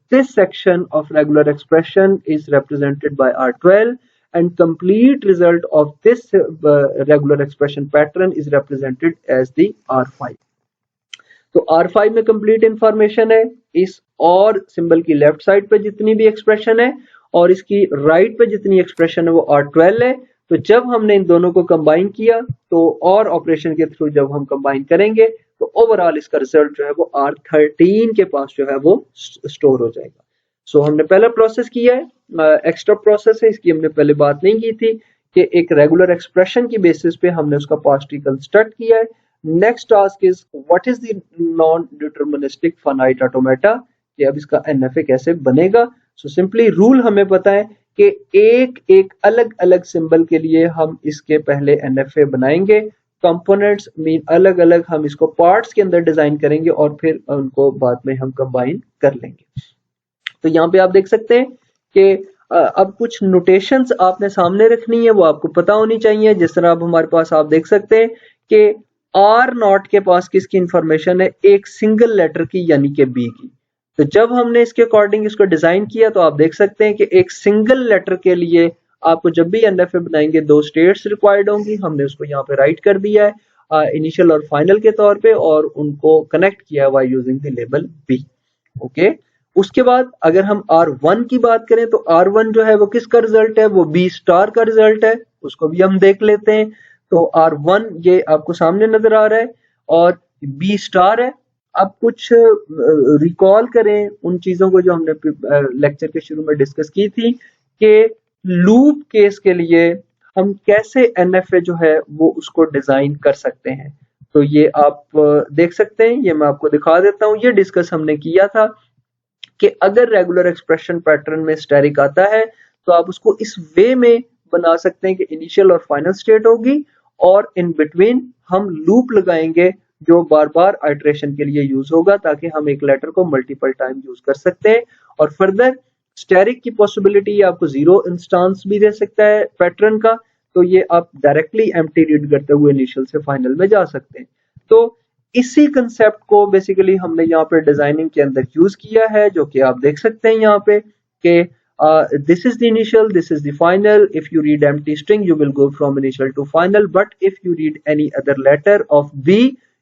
Speaker 1: this section of regular expression is represented by R12, and complete result of this regular expression pattern is represented as the R5. तो R5 में complete information है, इस और symbol की left side पे जितनी भी expression है और इसकी राइट पे जितनी एक्सप्रेशन है वो R12 है। तो जब हमने इन दोनों को कंबाइन किया तो और ऑपरेशन के थ्रू जब हम कंबाइन करेंगे तो ओवरऑल इसका रिजल्ट जो है वो R13 के पास जो है वो स्टोर हो जाएगा। सो हमने पहला प्रोसेस किया है, एक्स्ट्रा प्रोसेस है, इसकी हमने पहले बात नहीं की थी कि एक रेगुलर एक्सप्रेशन की बेसिस पे हमने उसका पास्ट ट्री कंस्ट्रक्ट किया है। Next task is what is the non deterministic finite automata, कि अब इसका एनएफए कैसे बनेगा। सो सिंपली रूल हमें पता है कि एक एक अलग अलग सिंबल के लिए हम इसके पहले एनएफए बनाएंगे, कंपोनेंट्स मीन अलग अलग हम इसको पार्ट्स के अंदर डिजाइन करेंगे और फिर उनको बाद में हम कंबाइन कर लेंगे। तो यहाँ पे आप देख सकते हैं कि अब कुछ नोटेशंस आपने सामने रखनी है, वो आपको पता होनी चाहिए। जिस तरह अब हमारे पास आप देख सकते हैं कि आर नॉट के पास किसकी इंफॉर्मेशन है, एक सिंगल लेटर की यानी कि बी की। तो जब हमने इसके अकॉर्डिंग इसको डिजाइन किया तो आप देख सकते हैं कि एक सिंगल लेटर के लिए आपको जब भी एनएफए बनाएंगे दो स्टेट्स रिक्वायर्ड होंगी। हमने उसको यहाँ पे राइट कर दिया है इनिशियल और फाइनल के तौर पे, और उनको कनेक्ट किया है by using the label B. Okay, उसके बाद अगर हम R1 की बात करें तो R1 जो है वो किसका रिजल्ट है, वो B स्टार का रिजल्ट है, उसको भी हम देख लेते हैं। तो R1 ये आपको सामने नजर आ रहा है और B स्टार है। अब कुछ रिकॉल करें उन चीजों को जो हमने लेक्चर के शुरू में डिस्कस की थी कि लूप केस के लिए हम कैसे एनएफए जो है वो उसको डिजाइन कर सकते हैं। तो ये आप देख सकते हैं, ये मैं आपको दिखा देता हूं। ये डिस्कस हमने किया था कि अगर रेगुलर एक्सप्रेशन पैटर्न में स्टैटिक आता है तो आप उसको इस वे में बना सकते हैं कि इनिशियल और फाइनल स्टेट होगी और इन बिटवीन हम लूप लगाएंगे जो बार बार आइटरेशन के लिए यूज होगा, ताकि हम एक लेटर को मल्टीपल टाइम यूज कर सकते हैं। और फर्दर स्टैटिक की पॉसिबिलिटी आपको जीरो इंस्टांस भी दे सकता है पैटर्न का, तो ये आप डायरेक्टली एम्प्टी रीड करते हुए इनिशियल से फाइनल में जा सकते हैं। तो इसी कंसेप्ट को बेसिकली हमने यहाँ पे डिजाइनिंग के अंदर यूज किया है, जो कि आप देख सकते हैं यहाँ पे कि this is the initial, this is the final. If you read empty string, you will go from initial to final. But if you read any other letter of B,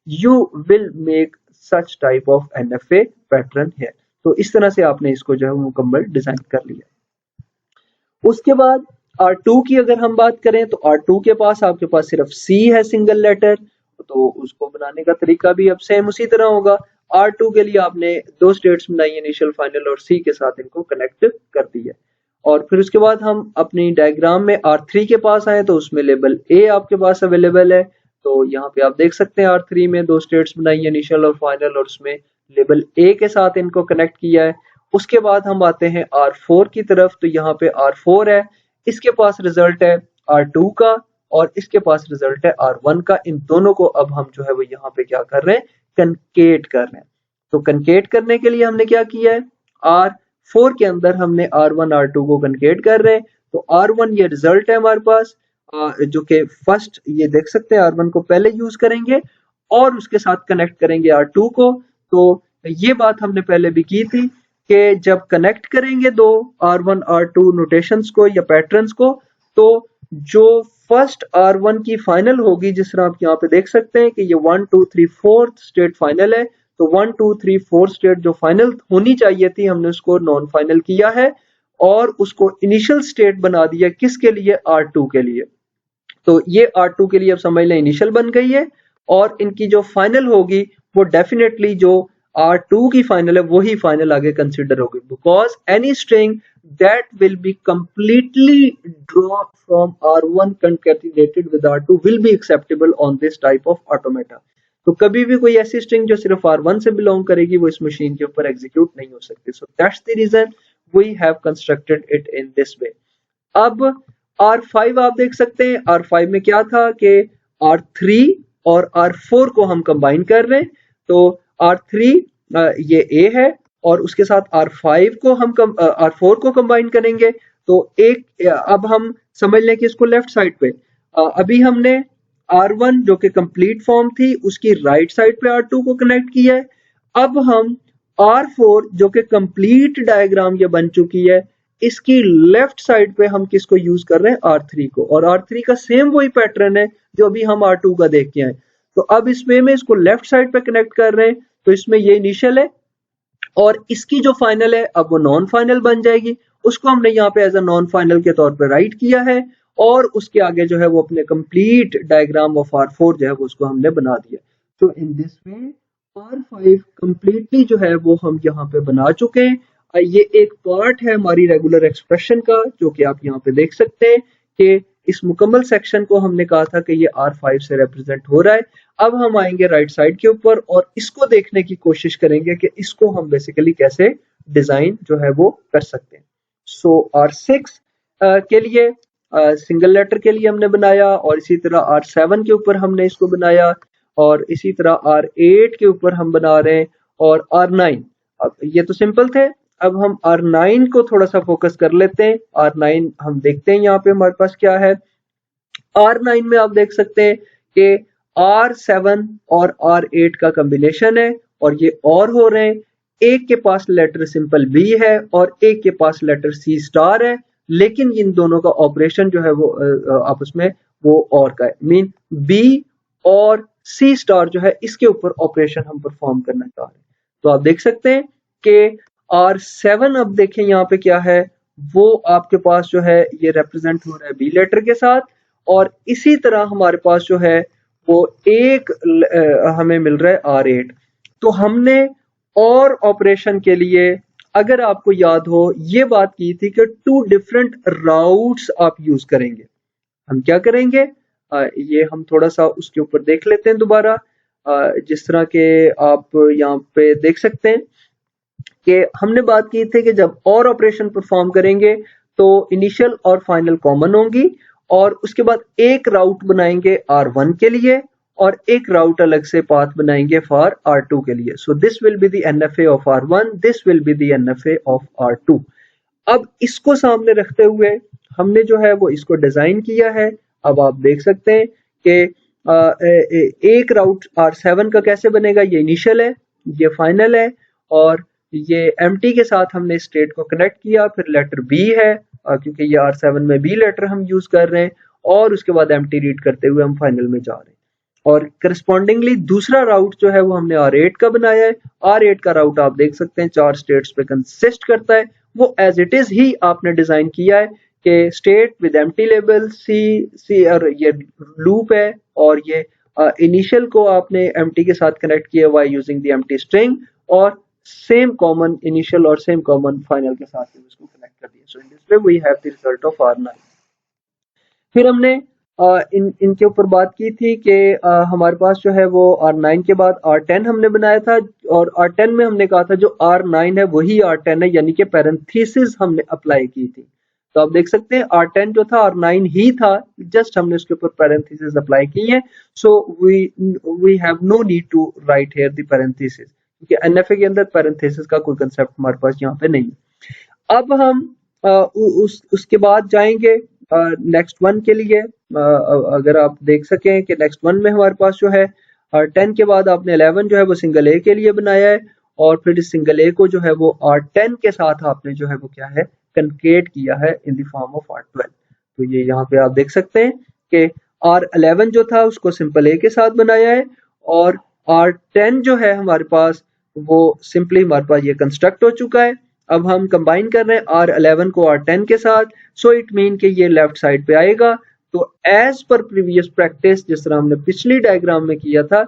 Speaker 1: you will make such type of NFA pattern here. तो इस तरह से आपने इसको जो है मुकम्मल design कर लिया। उसके बाद R2 की अगर हम बात करें तो R2 के पास आपके पास सिर्फ C है सिंगल लेटर, तो उसको बनाने का तरीका भी अब सेम उसी तरह होगा। R2 के लिए आपने दो स्टेट्स बनाई, इनिशियल फाइनल, और C के साथ इनको कनेक्ट कर दिया। और फिर उसके बाद हम अपनी डायग्राम में R3 के पास आए तो उसमें लेबल A आपके पास अवेलेबल है। तो यहाँ पे आप देख सकते हैं R3 में दो स्टेट्स बनाई, इनिशियल और फाइनल, और उसमें लेबल A के साथ इनको कनेक्ट किया है। उसके बाद हम आते हैं R4 की तरफ, तो यहाँ पे R4 है, इसके पास रिजल्ट है R2 का और इसके पास रिजल्ट है R1 का। इन दोनों को अब हम जो है वो यहाँ पे क्या कर रहे हैं, कनकेट कर रहे हैं। तो कनकेट करने के लिए हमने क्या किया है, R4 के अंदर हमने R1 R2 को कनकेट कर रहे हैं। तो R1 ये रिजल्ट है हमारे पास, जो कि फर्स्ट ये देख सकते हैं R1 को पहले यूज करेंगे और उसके साथ कनेक्ट करेंगे R2 को। तो ये बात हमने पहले भी की थी कि जब कनेक्ट करेंगे दो R1 R2 नोटेशंस को या पैटर्न्स को, तो जो फर्स्ट R1 की फाइनल होगी, जिस तरह आप यहाँ पे देख सकते हैं कि ये 1 2 3 4 स्टेट फाइनल है, तो 1 2 3 4 स्टेट जो फाइनल होनी चाहिए थी हमने उसको नॉन फाइनल किया है और उसको इनिशियल स्टेट बना दिया। किसके लिए, R2 के लिए। तो ये R2 के लिए अब समझ लें इनिशियल बन गई है और इनकी जो फाइनल होगी वो डेफिनेटली जो R2 की फाइनल है वही फाइनल आगे कंसिडर होगी, because any string that will be completely draw from R1 concatenated with R2 will be acceptable on this type of automata। तो कभी भी कोई ऐसी स्ट्रिंग जो सिर्फ R1 से बिलोंग करेगी वो इस मशीन के ऊपर एग्जीक्यूट नहीं हो सकती। So that's the reason we have constructed it in this way. अब R5 आप देख सकते हैं, R5 में क्या था कि R3 और R4 को हम कंबाइन कर रहे हैं, तो R3 ये A है और उसके साथ R5 को हम R4 को कंबाइन करेंगे, तो एक अब हम समझ लें कि इसको लेफ्ट साइड पे अभी हमने R1 जो कि कंप्लीट फॉर्म थी उसकी राइट साइड पे R2 को कनेक्ट किया है। अब हम R4 जो कि कंप्लीट डायग्राम ये बन चुकी है इसकी लेफ्ट साइड पे हम किसको यूज कर रहे हैं, R3 को, और R3 का सेम वही पैटर्न है जो अभी हम R2 का देख के आए। तो अब इस वे में इसको लेफ्ट साइड पे कनेक्ट कर रहे हैं, तो इसमें ये इनिशियल है और इसकी जो फाइनल है अब वो नॉन फाइनल बन जाएगी, उसको हमने यहाँ पे एज अ नॉन फाइनल के तौर पे राइट किया है और उसके आगे जो है वो अपने कंप्लीट डायग्राम ऑफ R4 जो है वो उसको हमने बना दिया। तो इन दिस वे R5 कंप्लीटली जो है वो हम यहाँ पे बना चुके हैं। ये एक पार्ट है हमारी रेगुलर एक्सप्रेशन का जो कि आप यहाँ पे देख सकते हैं कि इस मुकम्मल सेक्शन को हमने कहा था कि ये R5 से रिप्रेजेंट हो रहा है। अब हम आएंगे राइट साइड के ऊपर और इसको देखने की कोशिश करेंगे कि इसको हम बेसिकली कैसे डिजाइन जो है वो कर सकते हैं। सो R6 के लिए सिंगल लेटर के लिए हमने बनाया और इसी तरह R7 के ऊपर हमने इसको बनाया और इसी तरह R8 के ऊपर हम बना रहे हैं और R9। अब ये तो सिंपल थे, अब हम R9 को थोड़ा सा फोकस कर लेते हैं। R9 हम देखते हैं यहाँ पे हमारे पास क्या है। R9 में आप देख सकते हैं कि R7 और R8 का कॉम्बिनेशन है और ये और हो रहे हैं। एक के पास लेटर सिंपल B है और एक के पास लेटर C स्टार है, लेकिन इन दोनों का ऑपरेशन जो है वो आपस में वो और का है, मीन B और C स्टार जो है इसके ऊपर ऑपरेशन हम परफॉर्म करना चाह रहे हैं। तो आप देख सकते हैं कि R7 अब देखें यहाँ पे क्या है, वो आपके पास जो है ये रिप्रेजेंट हो रहा है B लेटर के साथ और इसी तरह हमारे पास जो है वो एक हमें मिल रहा है R8। तो हमने और ऑपरेशन के लिए अगर आपको याद हो ये बात की थी कि 2 डिफरेंट राउट्स आप यूज करेंगे। हम क्या करेंगे ये हम थोड़ा सा उसके ऊपर देख लेते हैं दोबारा। जिस तरह के आप यहाँ पे देख सकते हैं कि हमने बात की थी कि जब और ऑपरेशन परफॉर्म करेंगे तो इनिशियल और फाइनल कॉमन होंगी और उसके बाद एक राउट बनाएंगे R1 के लिए और एक राउट अलग से पाथ बनाएंगे फॉर R2 के लिए। So this will be the NFA of R1, this will be the NFA of R2। अब इसको सामने रखते हुए हमने जो है वो इसको डिजाइन किया है। अब आप देख सकते हैं कि एक राउट R7 का कैसे बनेगा, ये इनिशियल है, ये फाइनल है और ये एम्प्टी के साथ हमने स्टेट को कनेक्ट किया, फिर लेटर B है क्योंकि ये R7 में B लेटर हम यूज कर रहे हैं और उसके बाद एम्प्टी रीड करते हुए हम फाइनल में जा रहे हैं। और करस्पॉन्डिंगली दूसरा राउट जो है वो हमने R8 का बनाया है। R8 का राउट आप देख सकते हैं 4 स्टेट्स पे कंसिस्ट करता है, वो एज इट इज ही आपने डिजाइन किया है कि स्टेट विद एम्प्टी लेबल सी और ये लूप है और ये इनिशियल को आपने एम्प्टी के साथ कनेक्ट किया by using the empty string और सेम कॉमन इनिशियल और सेम कॉमन फाइनल के साथ इसको कनेक्ट कर दिया। So in this way we have the result of R9। फिर हमने इनके ऊपर बात की थी कि हमारे पास जो है वो R9 के बाद R10 हमने बनाया था और R10 में हमने कहा था जो R9 है वही R10 है, यानी कि पैरेंथेसिस हमने अप्लाई की थी। तो आप देख सकते हैं R10 जो था R9 ही था, जस्ट हमने उसके ऊपर पैरेंथेसिस अप्लाई की है। So we have no need to write here the parenthesis क्योंकि NFA के अंदर पैरेंथेसिस का कोई कंसेप्ट हमारे पास यहाँ पे नहीं। अब हम उसके बाद जाएंगे नेक्स्ट वन के लिए। अगर आप देख सकें कि नेक्स्ट वन में हमारे पास जो है 10 के बाद आपने 11 जो है वो सिंगल ए के लिए बनाया है और फिर इस सिंगल ए को जो है वो R10 के साथ आपने जो है वो क्या है कंकेट किया है इन द फॉर्म ऑफ R12। तो ये यहाँ पे आप देख सकते हैं कि R11 जो था उसको सिंपल ए के साथ बनाया है और R10 जो है हमारे पास वो सिंपली हमारे पास ये कंस्ट्रक्ट हो चुका है। अब हम कंबाइन कर रहे हैं R11 को R10 के साथ, सो इट मीन कि ये लेफ्ट साइड पे आएगा। तो एज पर प्रीवियस प्रैक्टिस जिस तरह हमने पिछली डायग्राम में किया था,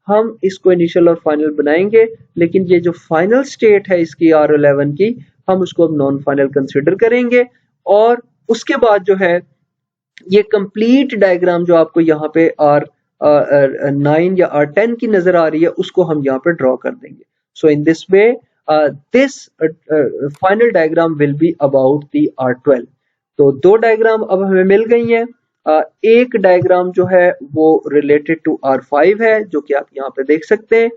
Speaker 1: हम इसको इनिशियल और फाइनल बनाएंगे, लेकिन ये जो फाइनल स्टेट है इसकी R11 की, हम उसको अब नॉन फाइनल कंसिडर करेंगे। और उसके बाद जो है ये कंप्लीट डायग्राम जो आपको यहाँ पे R9 या R10 की नजर आ रही है, उसको हम यहाँ पे ड्रॉ कर देंगे। So in this way this final diagram will be about the R12। तो दो डायग्राम अब हमें मिल गई हैं। एक डायग्राम जो है वो रिलेटेड टू R5 है, जो कि आप यहाँ पे देख सकते हैं,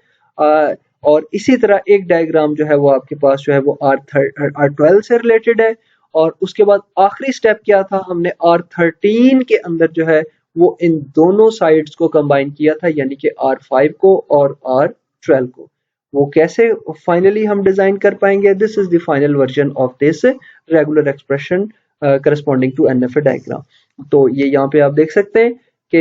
Speaker 1: और इसी तरह एक डायग्राम जो है वो आपके पास जो है वो R12 से रिलेटेड है। और उसके बाद आखिरी स्टेप क्या था, हमने R13 के अंदर जो है वो इन दोनों साइड्स को कंबाइन किया था, यानी कि R5 को और R12 को। वो कैसे फाइनली हम डिजाइन कर पाएंगे, this is the final version of this regular expression corresponding to NFA diagram. तो ये यहाँ पे आप देख सकते हैं कि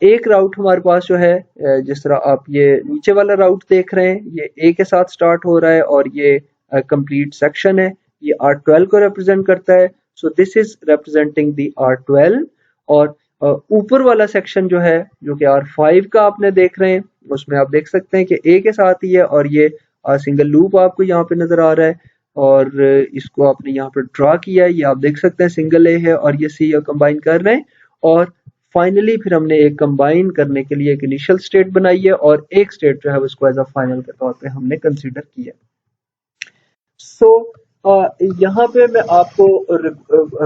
Speaker 1: एक राउट हमारे पास जो है, जिस तरह आप ये नीचे वाला राउट देख रहे हैं, ये ए के साथ स्टार्ट हो रहा है और ये कंप्लीट सेक्शन है, ये R12 को रिप्रेजेंट करता है। So this is representing the R12। और ऊपर वाला सेक्शन जो है, जो कि R5 का आपने देख रहे हैं, उसमें आप देख सकते हैं कि ए के साथ ही है और ये सिंगल लूप आपको यहाँ पे नजर आ रहा है, और इसको आपने यहाँ पे ड्रॉ किया है, ये आप देख सकते हैं सिंगल ए है और ये सी कंबाइन कर रहे हैं। और फाइनली फिर हमने एक कंबाइन करने के लिए एक इनिशियल स्टेट बनाई है और एक स्टेट जो है उसको एज अ फाइनल के तौर पे हमने कंसीडर किया। सो यहाँ पे मैं आपको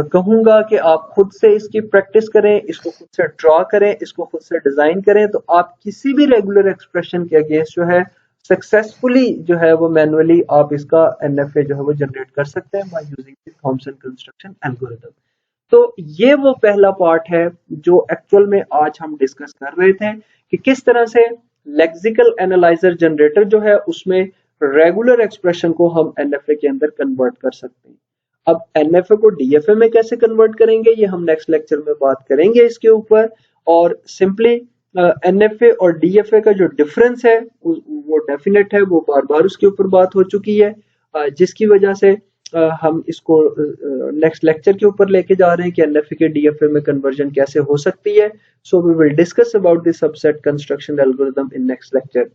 Speaker 1: कहूंगा कि आप खुद से इसकी प्रैक्टिस करें, इसको खुद से ड्रॉ करें, इसको खुद से डिजाइन करें, तो आप किसी भी रेगुलर एक्सप्रेशन के अगेंस्ट जो है सक्सेसफुली जो है वो मैनुअली आप इसका NFA जो है वो जनरेट कर सकते हैं by using the Thompson construction algorithm. तो ये वो पहला पार्ट है जो एक्चुअल में आज हम डिस्कस कर रहे थे कि किस तरह से लेक्सिकल एनालाइजर जनरेटर जो है उसमें रेगुलर एक्सप्रेशन को हम NFA के अंदर कन्वर्ट कर सकते हैं। अब NFA को DFA में कैसे कन्वर्ट करेंगे, ये हम नेक्स्ट लेक्चर में बात करेंगे इसके ऊपर। और सिंपली NFA और DFA का जो डिफरेंस है वो डेफिनेट है, वो बार बार उसके ऊपर बात हो चुकी है, जिसकी वजह से हम इसको नेक्स्ट लेक्चर के ऊपर लेके जा रहे हैं कि NFA के DFA में कन्वर्जन कैसे हो सकती है। So we will discuss about the subset construction algorithm in next lecture.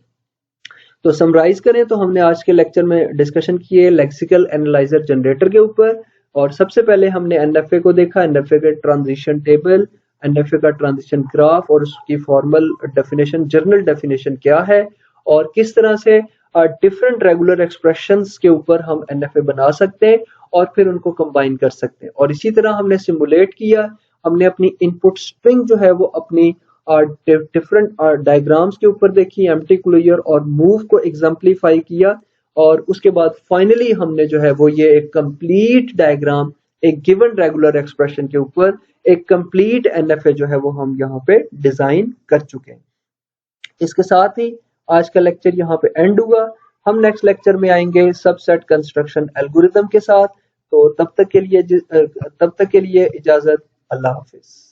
Speaker 1: तो समराइज करें तो हमने आज के लेक्चर में डिस्कशन किए लेक्सिकल एनालाइजर जनरेटर के ऊपर। और सबसे पहले हमने NFA को देखा, NFA के ट्रांजिशन टेबल, NFA का ट्रांजिशन ग्राफ और उसकी फॉर्मल डेफिनेशन, जर्नल डेफिनेशन क्या है, और किस तरह से डिफरेंट रेगुलर एक्सप्रेशंस के ऊपर हम NFA बना सकते हैं और फिर उनको कंबाइन कर सकते हैं। और इसी तरह हमने सिमुलेट किया, हमने अपनी इनपुट स्ट्रिंग जो है वो अपनी डिफरेंट डायग्राम्स के ऊपर देखी, एम्प्टी क्लोजर और मूव को एग्जाम्पलीफाई किया, और उसके बाद फाइनली हमने जो है वो ये एक कंप्लीट डायग्राम एक गिवन रेगुलर एक्सप्रेशन के ऊपर एक कंप्लीट NFA जो है वो हम यहाँ पे डिजाइन कर चुके हैं। इसके साथ ही आज का लेक्चर यहाँ पे एंड हुआ। हम नेक्स्ट लेक्चर में आएंगे सबसेट कंस्ट्रक्शन एल्गोरिथम के साथ। तो तब तक के लिए इजाजत, अल्लाह हाफिज।